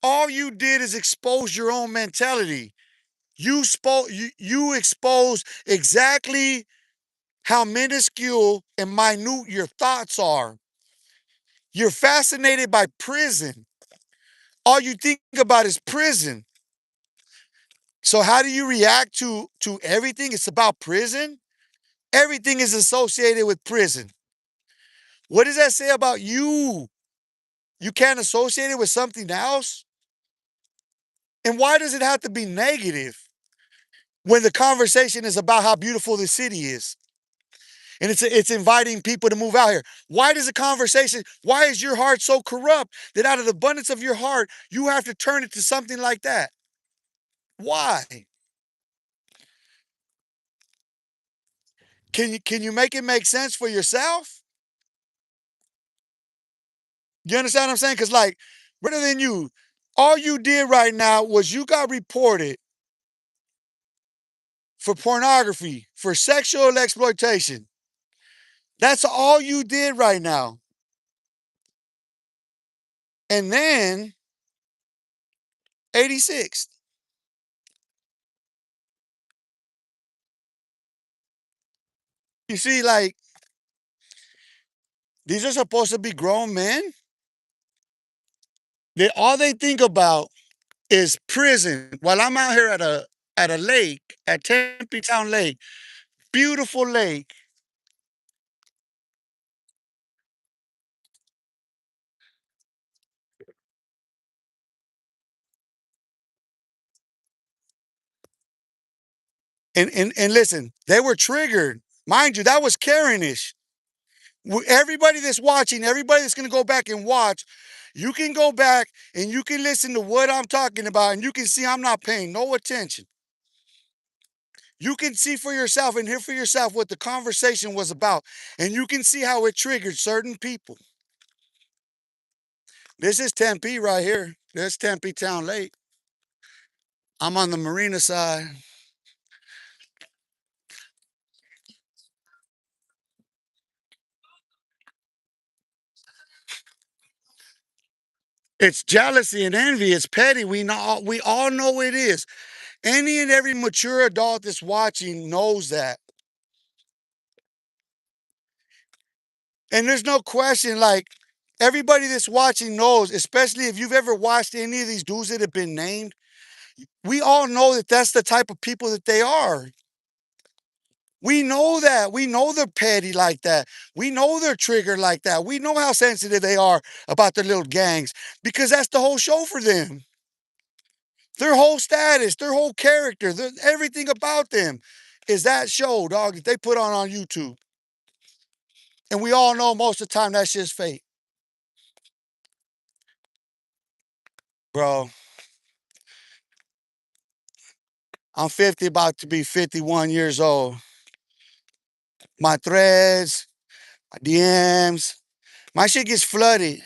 All you did is expose your own mentality. You expose exactly how minuscule and minute your thoughts are. You're fascinated by prison. All you think about is prison. So how do you react to everything? It's about prison. Everything is associated with prison. What does that say about you? You can't associate it with something else? And why does it have to be negative when the conversation is about how beautiful the city is? And it's inviting people to move out here. Why does the conversation, why is your heart so corrupt that out of the abundance of your heart, you have to turn it to something like that? Why? Can you make it make sense for yourself? You understand what I'm saying? Because like, rather than you, all you did right now was you got reported for pornography, for sexual exploitation. That's all you did right now. And then 86. You see, like, these are supposed to be grown men. All they think about is prison. While I'm out here at a lake, at Tempe Town Lake, beautiful lake. And listen, they were triggered. Mind you, that was Karenish. Everybody that's watching, everybody that's going to go back and watch, you can go back and you can listen to what I'm talking about, and you can see I'm not paying no attention. You can see for yourself and hear for yourself what the conversation was about, and you can see how it triggered certain people. This is Tempe right here. This Tempe Town Lake. I'm on the marina side. It's jealousy and envy. It's petty. We all know it is. Any and every mature adult that's watching knows that. And there's no question, like, everybody that's watching knows, especially if you've ever watched any of these dudes that have been named, we all know that that's the type of people that they are. We know that. We know they're petty like that. We know they're triggered like that. We know how sensitive they are about their little gangs because that's the whole show for them. Their whole status, their whole character, everything about them is that show, dog, that they put on YouTube. And we all know most of the time that's just fake. Bro, I'm 50, about to be 51 years old. My threads, my DMs, my shit gets flooded.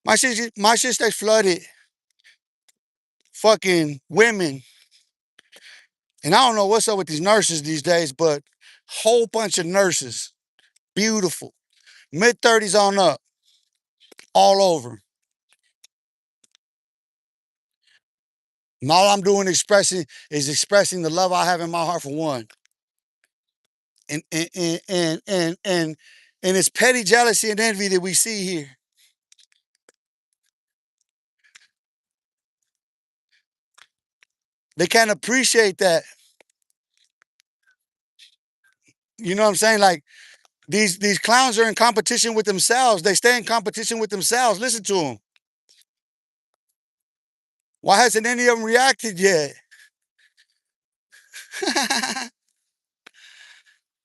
My shit stays flooded. Fucking women. And I don't know what's up with these nurses these days, but Whole bunch of nurses, beautiful, mid-30s on up, all over. And all I'm doing expressing the love I have in my heart for one. And it's petty jealousy and envy that we see here. They can't appreciate that. You know what I'm saying? Like these clowns are in competition with themselves. They stay in competition with themselves. Listen to them. Why hasn't any of them reacted yet?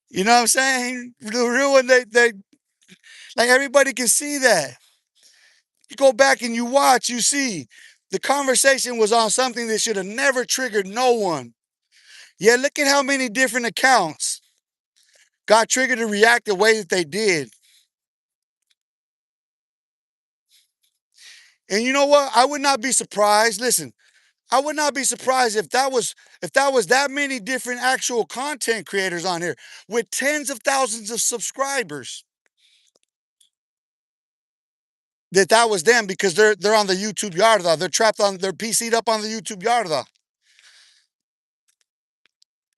You know what I'm saying? The real one, they like everybody can see that. You go back and you watch, you see the conversation was on something that should have never triggered no one. Yeah, look at how many different accounts got triggered to react the way that they did. And you know what? I would not be surprised. Listen, I would not be surprised if that was that many different actual content creators on here with tens of thousands of subscribers. That was them because they're on the YouTube Yarda. They're trapped on they're PC'd up on the YouTube Yarda.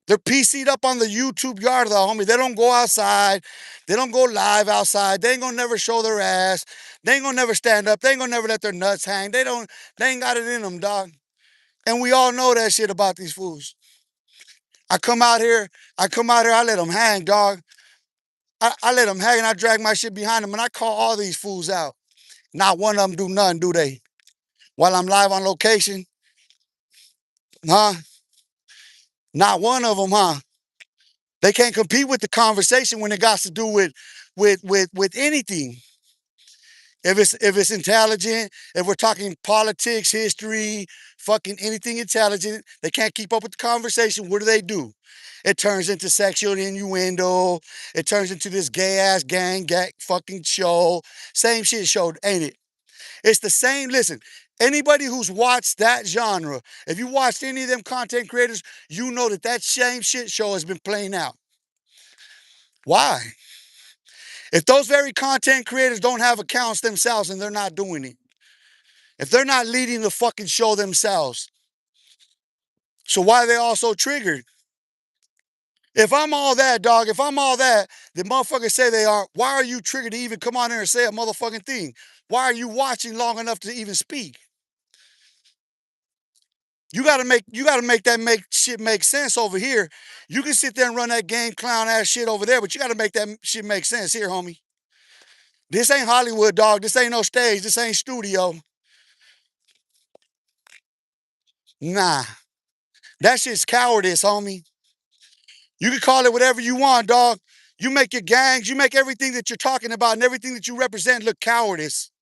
They're PC'd up on the YouTube Yarda, homie. They don't go outside. They don't go live outside. They ain't gonna never show their ass. They ain't gonna never stand up. They ain't gonna never let their nuts hang. They ain't got it in them, dog. And we all know that shit about these fools. I come out here, I let them hang, dog. I let them hang and I drag my shit behind them and I call all these fools out. Not one of them do nothing, do they? While I'm live on location, huh? Not one of them, huh? They can't compete with the conversation when it got to do with anything. If it's intelligent, if we're talking politics, history, fucking anything intelligent, they can't keep up with the conversation. What do? It turns into sexual innuendo. It turns into this gay ass gang fucking show. Same shit show, ain't it? It's the same. Listen, anybody who's watched that genre, if you watched any of them content creators, you know that same shit show has been playing out. Why? If those very content creators don't have accounts themselves and they're not doing it, if they're not leading the fucking show themselves, so why are they all so triggered? If I'm all that, dog, if I'm all that, the motherfuckers say they are, why are you triggered to even come on there and say a motherfucking thing? Why are you watching long enough to even speak? You gotta make that make shit make sense over here. You can sit there and run that game clown ass shit over there, but you gotta make that shit make sense here, homie. This ain't Hollywood, dog. This ain't no stage. This ain't studio. Nah. That shit's cowardice, homie. You can call it whatever you want, dog. You make your gangs, you make everything that you're talking about and everything that you represent look cowardice.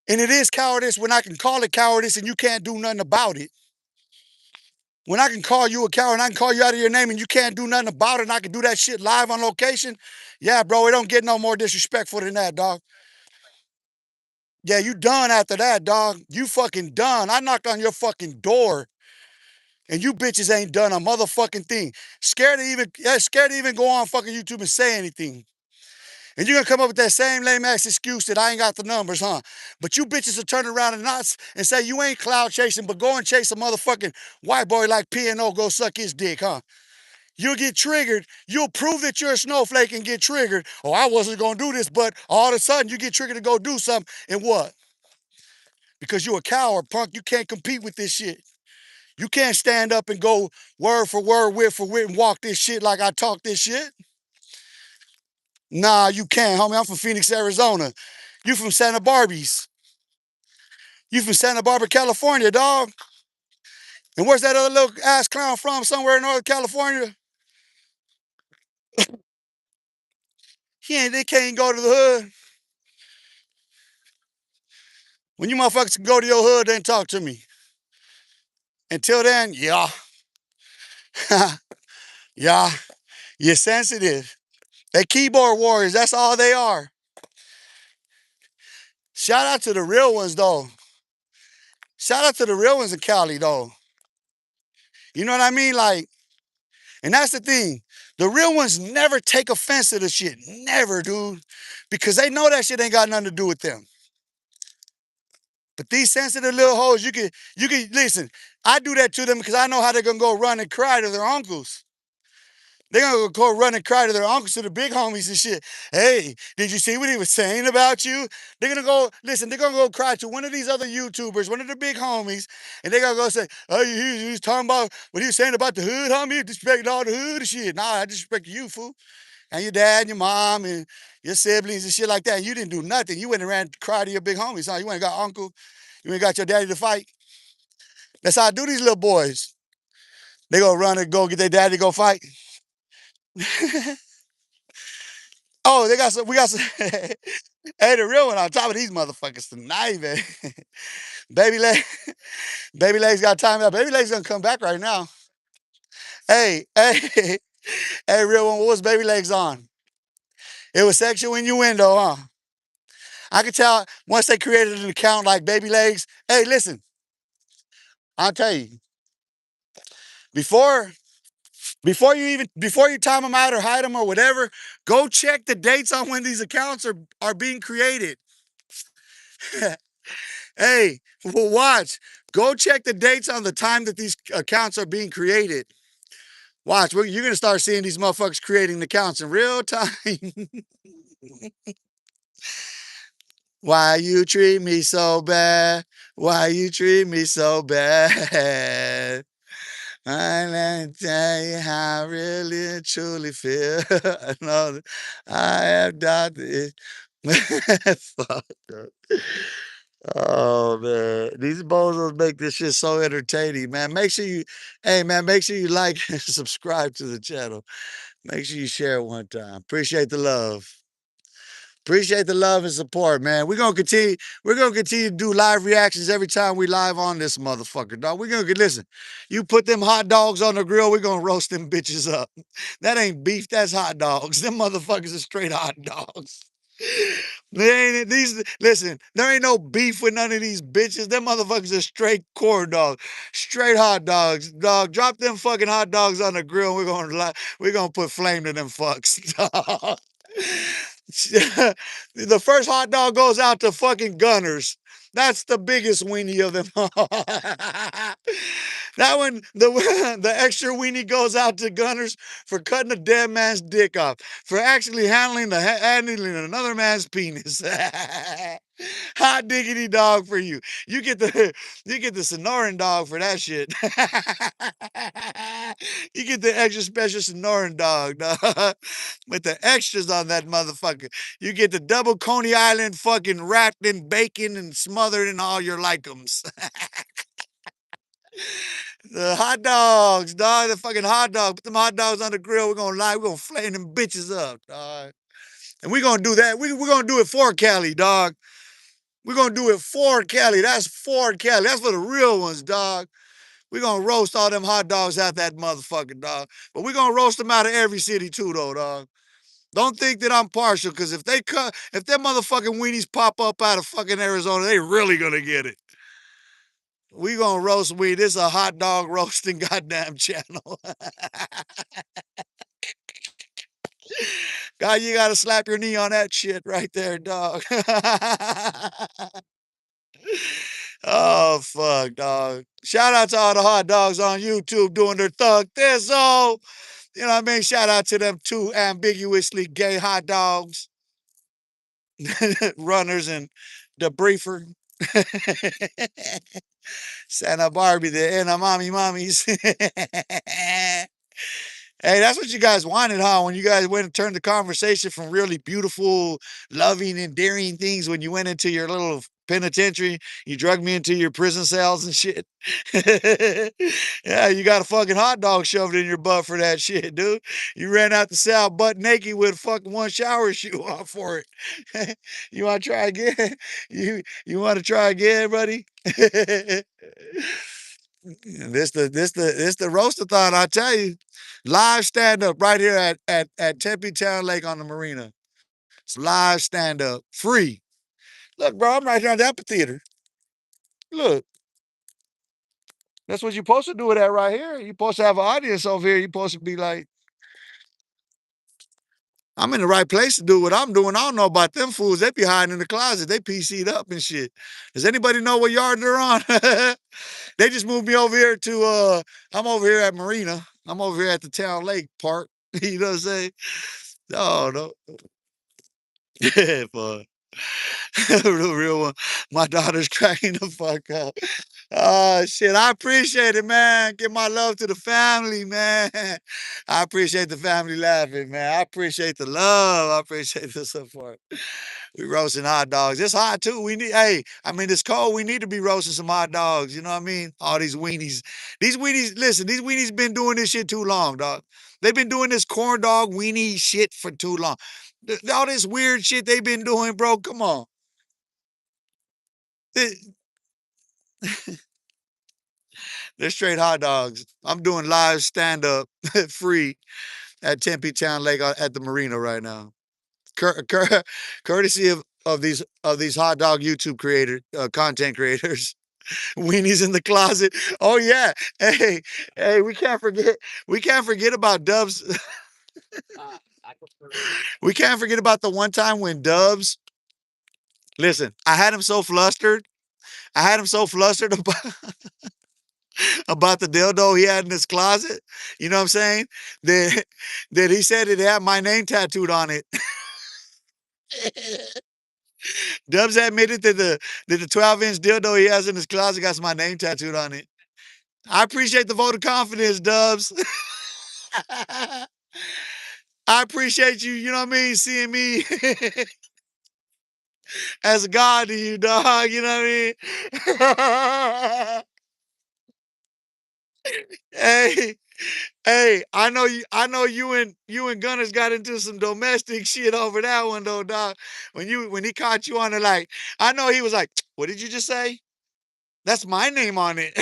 And it is cowardice when I can call it cowardice and you can't do nothing about it. When I can call you a coward and I can call you out of your name and you can't do nothing about it and I can do that shit live on location, yeah, bro, it don't get no more disrespectful than that, dog. Yeah, you done after that, dog. You fucking done. I knocked on your fucking door and you bitches ain't done a motherfucking thing. Scared to even go on fucking YouTube and say anything. And you're gonna come up with that same lame ass excuse that I ain't got the numbers, huh? But you bitches will turn around and say you ain't cloud chasing, but go and chase a motherfucking white boy like P&O, go suck his dick, huh? You'll get triggered. You'll prove that you're a snowflake and get triggered. Oh, I wasn't gonna do this, but all of a sudden you get triggered to go do something. And what? Because you're a coward, punk. You can't compete with this shit. You can't stand up and go word for word, wit for wit, and walk this shit like I talk this shit. Nah, you can't, homie. I'm from Phoenix, Arizona. You from Santa Barbies. You from Santa Barbara, California, dog. And where's that other little ass clown from? Somewhere in Northern California? They can't go to the hood. When you motherfuckers can go to your hood, then talk to me. Until then, yeah. Yeah. You're sensitive. They keyboard warriors. That's all they are. Shout out to the real ones, though. Shout out to the real ones in Cali, though. You know what I mean? Like, And that's the thing. The real ones never take offense to the shit. Never, dude. Because they know that shit ain't got nothing to do with them. But these sensitive little hoes, you can listen. I do that to them because I know how they're gonna go run and cry to their uncles. They're gonna go run and cry to their uncles, to the big homies and shit. Hey, did you see what he was saying about you? They're gonna go, listen, they're gonna go cry to one of these other YouTubers, one of the big homies, and they're gonna go say, oh, he's talking about what he was saying about the hood, homie, you disrespecting all the hood and shit. Nah, I disrespect you, fool. And your dad and your mom and your siblings and shit like that. And you didn't do nothing. You went and ran to cry to your big homies, huh? You went and got uncle. You ain't got your daddy to fight. That's how I do these little boys. They go run and go get their daddy to go fight. Oh, they got some. We got some. Hey, the real one on top of these motherfuckers tonight, man. Baby leg, baby legs got time out. Baby legs gonna come back right now. Hey, hey, hey, real one. What was baby legs on? It was sexual innuendo, huh? I could tell once they created an account like baby legs. Hey, listen, I'll tell you before before you time them out or hide them or whatever, go check the dates on when these accounts are being created. Hey, well, watch. Go check the dates on the time that these accounts are being created. Watch, you're gonna start seeing these motherfuckers creating the accounts in real time. Why you treat me so bad? Why you treat me so bad? I'm gonna tell you how I really and truly feel. I know that I have done it. Fuck up. Oh man, these bozos make this shit so entertaining, man. Make sure you, hey man, make sure you like and subscribe to the channel. Make sure you share it one time. Appreciate the love. Appreciate the love and support, man. We're gonna continue. We're gonna continue to do live reactions every time we live on this motherfucker, dog. We're gonna listen. You put them hot dogs on the grill, we're gonna roast them bitches up. That ain't beef. That's hot dogs. Them motherfuckers are straight hot dogs. They ain't these. Listen, there ain't no beef with none of these bitches. Them motherfuckers are straight corn dogs, straight hot dogs. Dog, drop them fucking hot dogs on the grill. We're gonna put flame to them fucks. Dog. The first hot dog goes out to fucking Gunners. That's the biggest weenie of them all. That one, the extra weenie goes out to Gunners for cutting a dead man's dick off, for actually handling another man's penis. Hot diggity dog for you. You get the Sonoran dog for that shit. You get the extra special Sonoran dog, dog. With the extras on that motherfucker. You get the double Coney Island fucking wrapped in bacon and smothered in all your likums. The hot dogs, dog. The fucking hot dog. Put them hot dogs on the grill. We're gonna flame them bitches up, dog. And we're gonna do that. We're gonna do it for Cali, dog. We're gonna do it for Cali. That's for Cali. That's for the real ones, dog. We're gonna roast all them hot dogs out that motherfucking dog. But we're gonna roast them out of every city too, though, dog. Don't think that I'm partial, because if them motherfucking weenies pop up out of fucking Arizona, they really gonna get it. We gonna roast weed. This is a hot dog roasting goddamn channel. God, you gotta slap your knee on that shit right there, dog. Oh fuck, dog. Shout out to all the hot dogs on YouTube doing their thug thizzle. You know what I mean? Shout out to them two ambiguously gay hot dogs, runners and the briefer. Santa Barbie, the Anna Mommy Mommies. Hey, that's what you guys wanted, huh? When you guys went and turned the conversation from really beautiful, loving, endearing things when you went into your little penitentiary, you drugged me into your prison cells and shit. Yeah, you got a fucking hot dog shoved in your butt for that shit, dude. You ran out the cell butt naked with fucking one shower shoe on for it. You want to try again? You want to try again, buddy? This the roastathon, I tell you. Live stand up right here at Tempe Town Lake on the marina. It's live stand up, free. Look, bro, I'm right here on the amphitheater. Look, That's what you're supposed to do with that right here. You're supposed to have an audience over here. You're supposed to be like, I'm in the right place to do what I'm doing. I don't know about them fools. They be hiding in the closet. They PC'd up and shit. Does anybody know what yard they're on? They just moved me over here to I'm over here at Marina. I'm over here at the Town Lake Park. You know what I'm saying? Oh no. Yeah, fun. The real one. My daughter's cracking the fuck up. Oh shit. I appreciate it, man. Give my love to the family, man. I appreciate the family laughing, man. I appreciate the love. I appreciate the support. We roasting hot dogs. It's hot too. We need, hey, I mean, it's cold. We need to be roasting some hot dogs. You know what I mean? All these weenies. These weenies, listen, these weenies been doing this shit too long, dog. They've been doing this corn dog weenie shit for too long. All this weird shit they've been doing, bro. Come on. They- They're straight hot dogs. I'm doing live stand up free at Tempe Town Lake at the marina right now. Courtesy of these hot dog YouTube creator content creators. Weenies in the closet. Oh yeah. Hey, hey, we can't forget about Dubs. We can't forget about the one time when Dubs, listen, I had him so flustered. I had him so flustered about the dildo he had in his closet. You know what I'm saying? That that he said it had my name tattooed on it. Dubs admitted that the 12-inch dildo he has in his closet got my name tattooed on it. I appreciate the vote of confidence, Dubs. I appreciate you, you know what I mean, seeing me as a god to you, dog. You know what I mean? Hey, hey, I know you and Gunners got into some domestic shit over that one though, dog. When he caught you on it, like, I know he was like, what did you just say? That's my name on it.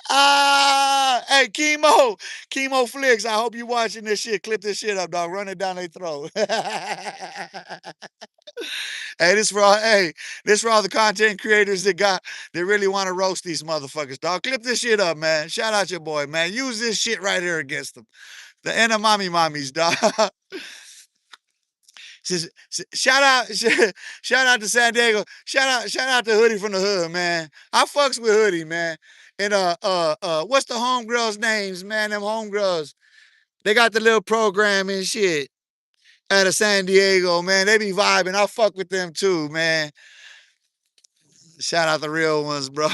Hey, Chemo Flicks. I hope you watching this shit. Clip this shit up, dog. Run it down their throat. Hey, this for all the content creators that really want to roast these motherfuckers, dog. Clip this shit up, man. Shout out your boy, man. Use this shit right here against them. The Enamami mommies, dog. Shout out, shout out to San Diego. Shout out to Hoodie from the Hood, man. I fucks with Hoodie, man. And what's the homegirls' names, man? Them homegirls. They got the little program and shit out of San Diego, man. They be vibing. I fuck with them too, man. Shout out the real ones, bro.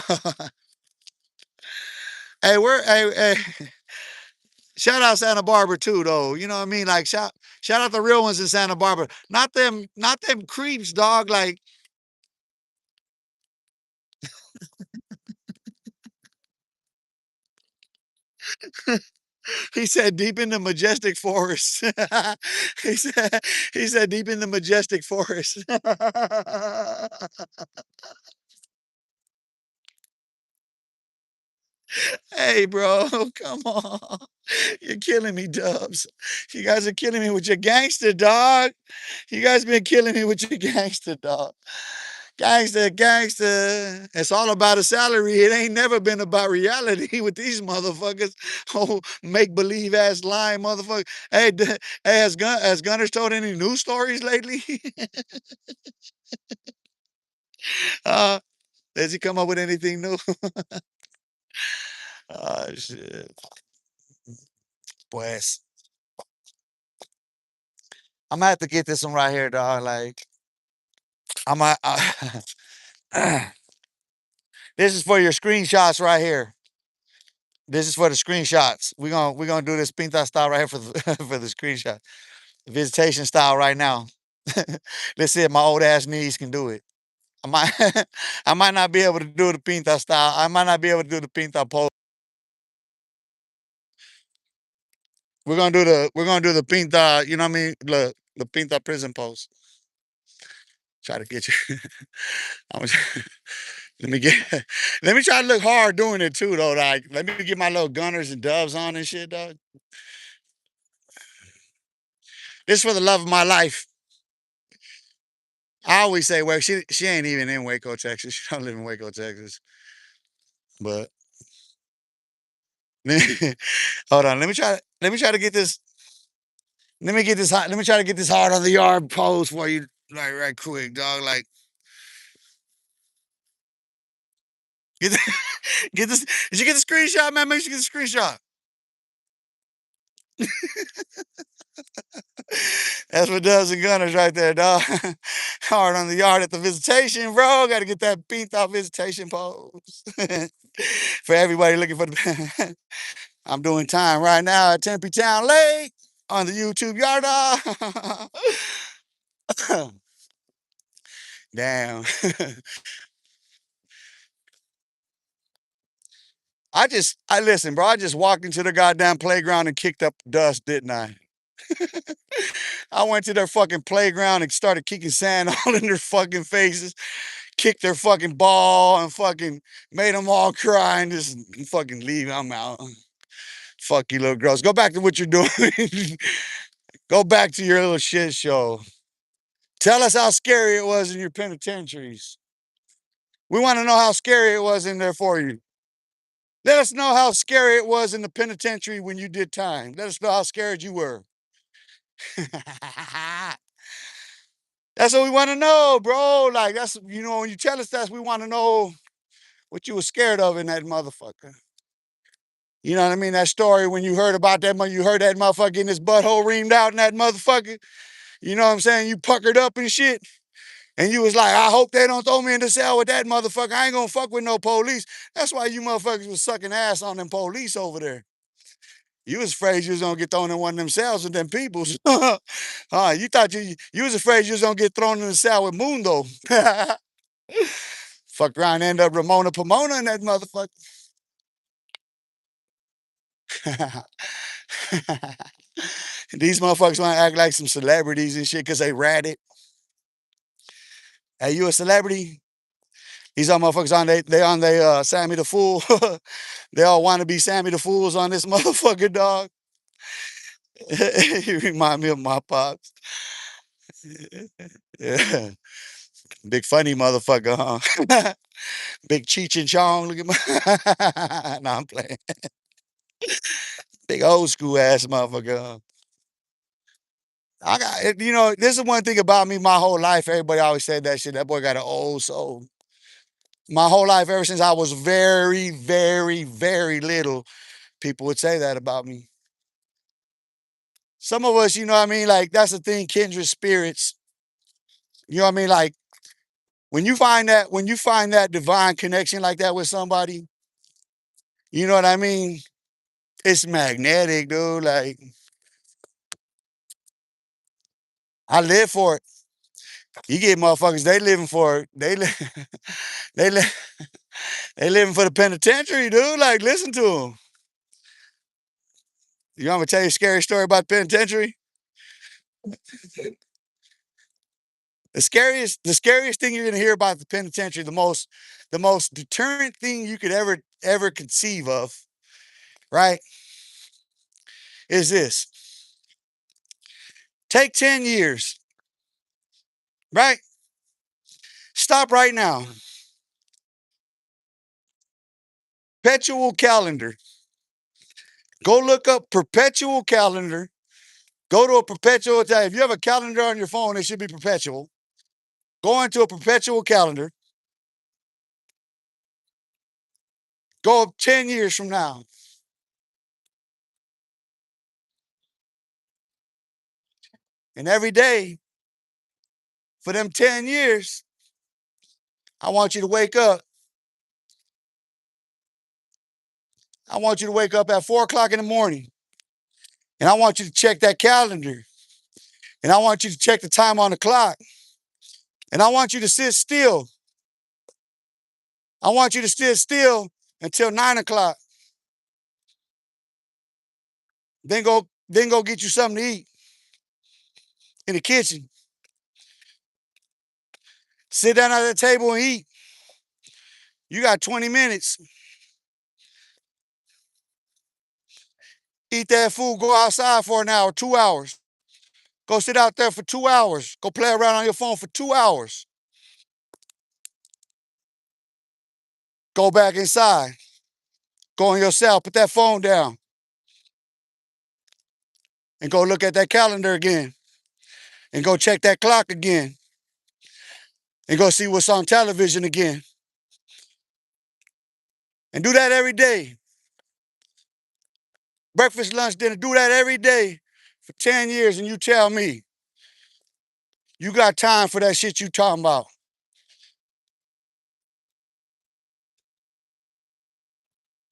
Hey, shout out Santa Barbara too, though. You know what I mean? Like shout out the real ones in Santa Barbara. Not them creeps, dog. Like he said, deep in the majestic forest. he said he said deep in the majestic forest. Hey, bro, come on. You're killing me, Dubs. You guys are killing me with your gangster, dog. You guys been killing me with your gangster, dog. Gangster, gangster. It's all about a salary. It ain't never been about reality with these motherfuckers. Oh, make believe ass lying motherfucker. Hey, hey, has Gunners told any news stories lately? uh, has he come up with anything new? Oh shit. Pues, I'm gonna have to get this one right here, dog. Like, I'm a, this is for your screenshots right here. This is for the screenshots. We're gonna do this pinta style right here for the for the screenshot. Visitation style right now. Let's see if my old ass knees can do it. I might I might not be able to do the pinta style. I might not be able to do the pinta pose. We're gonna do the pinta, you know what I mean? The pinta prison pose. Try to get you. I'm gonna, let me get let me try to look hard doing it too though. Like let me get my little gunners and doves on and shit, dog. This is for the love of my life. I always say, well, she ain't even in Waco, Texas. She don't live in Waco, Texas. But hold on, let me try to get this. Let me get this hot. Let me try to get this hard on the yard pose for you, like right quick, dog. Like get the, get this. Did you get the screenshot, man? Make sure you get the screenshot. That's what does and gunners right there, dog. Hard on the yard at the visitation, bro. Got to get that beat out visitation pose. For everybody looking for the. I'm doing time right now at Tempe Town Lake on the YouTube yard. Damn. I listen, bro. I just walked into the goddamn playground and kicked up dust, didn't I? I went to their fucking playground and started kicking sand all in their fucking faces, kicked their fucking ball and fucking made them all cry and just fucking leave. I'm out. Fuck you, little girls. Go back to what you're doing. Go back to your little shit show. Tell us how scary it was in your penitentiaries. We want to know how scary it was in there for you. Let us know how scary it was in the penitentiary when you did time. Let us know how scared you were. That's what we want to know, bro. Like that's when you tell us that, we want to know what you were scared of in that motherfucker. You know what I mean? That story when you heard about that, you heard that motherfucker getting his butthole reamed out in that motherfucker. You know what I'm saying? You puckered up and shit. And you was like, I hope they don't throw me in the cell with that motherfucker. I ain't gonna fuck with no police. That's why you motherfuckers was sucking ass on them police over there. You was afraid you was gonna get thrown in one of them cells with them peoples. You thought you was afraid you was gonna get thrown in the cell with Mundo. Fuck around and end up Ramona Pomona in that motherfucker. These motherfuckers want to act like some celebrities and shit because they ratted. Hey, you a celebrity? These all motherfuckers they on they Sammy the Fool. They all want to be Sammy the Fools on this motherfucker, dog. You remind me of my pops. Yeah. Big funny motherfucker, huh? Big Cheech and Chong. Look at my. Nah, I'm playing. Big old school ass motherfucker. Huh? I got this is one thing about me my whole life. Everybody always said that shit. That boy got an old soul. My whole life, ever since I was very, very, very little, people would say that about me. Some of us, you know what I mean? Like, that's the thing, kindred spirits. You know what I mean? Like, when you find that divine connection like that with somebody, you know what I mean? It's magnetic, dude. Like, I live for it. You get motherfuckers, they living for it. They li- they living for the penitentiary, dude. Like, listen to them. You want me to tell you a scary story about the penitentiary? The scariest thing you're gonna hear about the penitentiary, the most deterrent thing you could ever conceive of, right? Is this. Take 10 years, right? Stop right now. Perpetual calendar. Go look up perpetual calendar. Go to a perpetual. If you have a calendar on your phone, it should be perpetual. Go into a perpetual calendar. Go up 10 years from now. And every day for them 10 years, I want you to wake up. I want you to wake up at 4 o'clock in the morning. And I want you to check that calendar. And I want you to check the time on the clock. And I want you to sit still. I want you to sit still until 9 o'clock. Then go get you something to eat in the kitchen. Sit down at the table and eat. You got 20 minutes. Eat that food. Go outside for an hour, 2 hours. Go sit out there for 2 hours. Go play around on your phone for 2 hours. Go back inside. Go in your cell. Put that phone down. And go look at that calendar again. And go check that clock again. And go see what's on television again. And do that every day. Breakfast, lunch, dinner. Do that every day for 10 years. And you tell me you got time for that shit you talking about.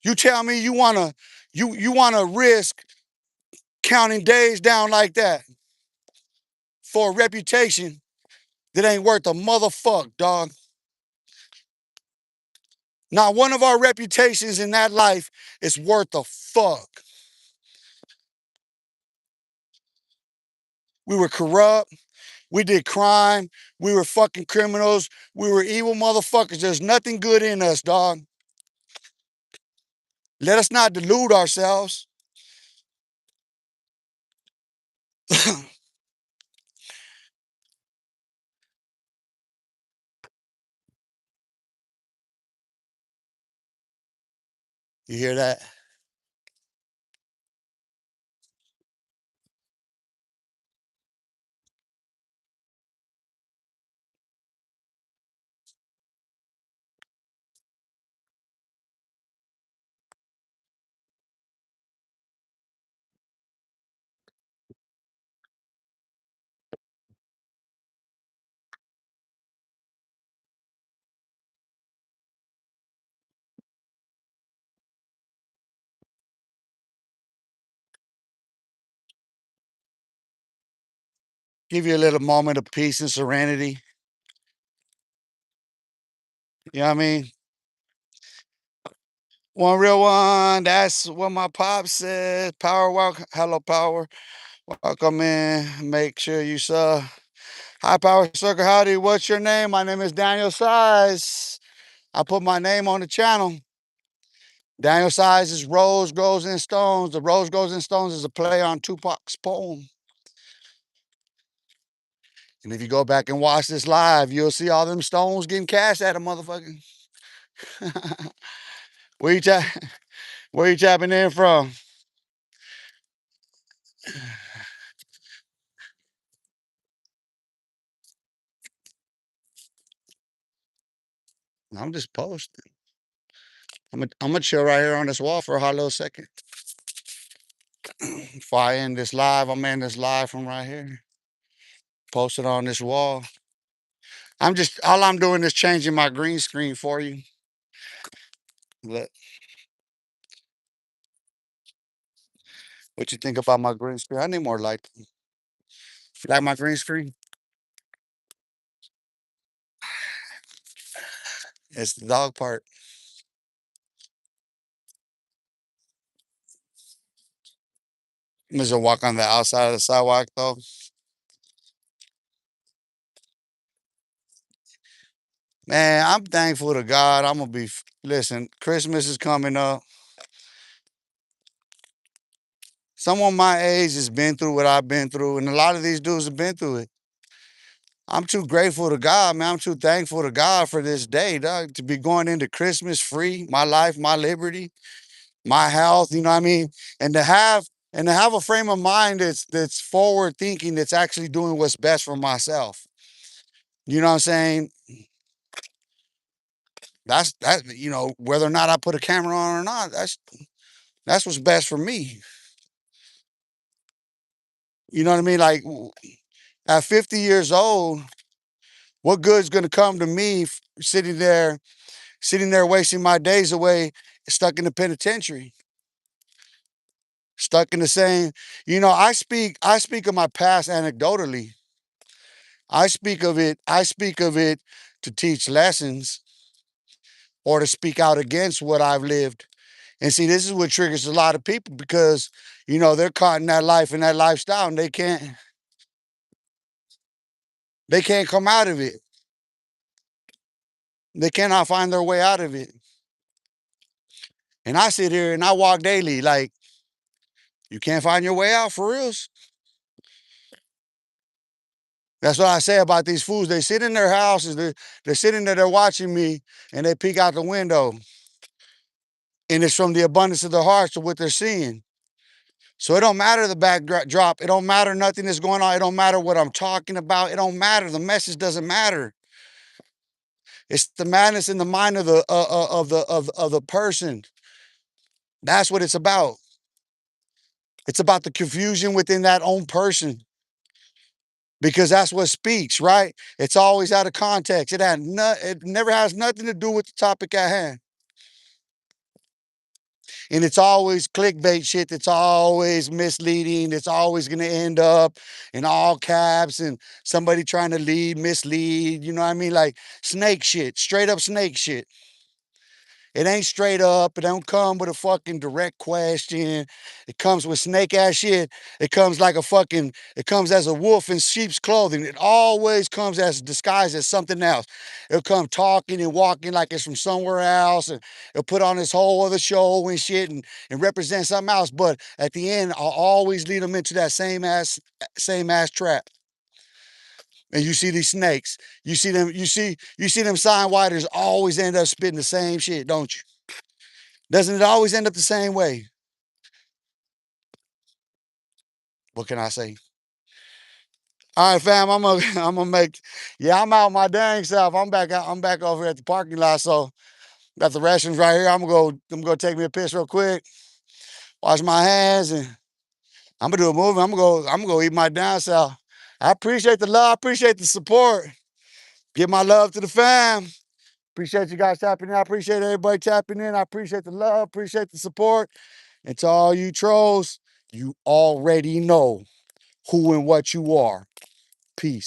You tell me you wanna risk counting days down like that for a reputation that ain't worth a motherfuck, dog. Not one of our reputations in that life is worth a fuck. We were corrupt. We did crime. We were fucking criminals. We were evil motherfuckers. There's nothing good in us, dog. Let us not delude ourselves. You hear that? Give you a little moment of peace and serenity. You know what I mean? One real one. That's what my pop says. Power walk. Hello, power. Welcome in. Make sure you High Power Circle. Howdy. What's your name? My name is Daniel Saiz. I put my name on the channel. Daniel Saiz is Rose Grows in Stones. The Rose Grows in Stones is a play on Tupac's poem. And if you go back and watch this live, you'll see all them stones getting cast at a motherfucker. where you tap, where you tapping in from? I'm just posting. I'm gonna chill right here on this wall for a hot little second. Before I end this live, I'm ending this live from right here. Post it on this wall. All I'm doing is changing my green screen for you. Look, what you think about my green screen? I need more light. You like my green screen? It's the dog part. I'm just gonna walk on the outside of the sidewalk though. Man, I'm thankful to God. I'm gonna be listen, Christmas is coming up. Someone my age has been through what I've been through, and a lot of these dudes have been through it. I'm too grateful to God, man. I'm too thankful to God for this day, dog, to be going into Christmas free, my life, my liberty, my health, you know what I mean? And to have a frame of mind that's forward thinking, that's actually doing what's best for myself. You know what I'm saying? Whether or not I put a camera on or not, that's what's best for me. You know what I mean? Like at 50 years old, what good's gonna come to me sitting there wasting my days away, stuck in the penitentiary, stuck in the same. I speak of my past anecdotally. I speak of it to teach lessons or to speak out against what I've lived. And see, this is what triggers a lot of people because they're caught in that life and that lifestyle, and they can't come out of it. They cannot find their way out of it. And I sit here and I walk daily like, you can't find your way out for reals. That's what I say about these fools. They sit in their houses, they're sitting there, they're watching me, and they peek out the window. And it's from the abundance of their hearts to what they're seeing. So it don't matter the backdrop. It don't matter nothing that's going on. It don't matter what I'm talking about. It don't matter. The message doesn't matter. It's the madness in the mind of the person. That's what it's about. It's about the confusion within that own person, because that's what speaks, right? It's always out of context. It never has nothing to do with the topic at hand. And it's always clickbait shit that's always misleading. It's always going to end up in all caps and somebody trying to mislead. You know what I mean? Like snake shit, straight up snake shit. It ain't straight up. It don't come with a fucking direct question. It comes with snake ass shit. It comes like it comes as a wolf in sheep's clothing. It always comes as disguised as something else. It'll come talking and walking like it's from somewhere else. And it'll put on this whole other show and shit and represent something else. But at the end, I'll always lead them into that same ass trap. And you see these snakes. You see them sign widers always end up spitting the same shit, don't you? Doesn't it always end up the same way? What can I say? All right, fam. I'm gonna make. Yeah, I'm out my dang self. I'm back out. I'm back over at the parking lot. So got the restrooms right here. I'm gonna take me a piss real quick. Wash my hands, and I'm gonna do a movie. I'm gonna go eat my down south. I appreciate the love. I appreciate the support. Give my love to the fam. Appreciate you guys tapping in. I appreciate everybody tapping in. I appreciate the love. Appreciate the support. And to all you trolls, you already know who and what you are. Peace.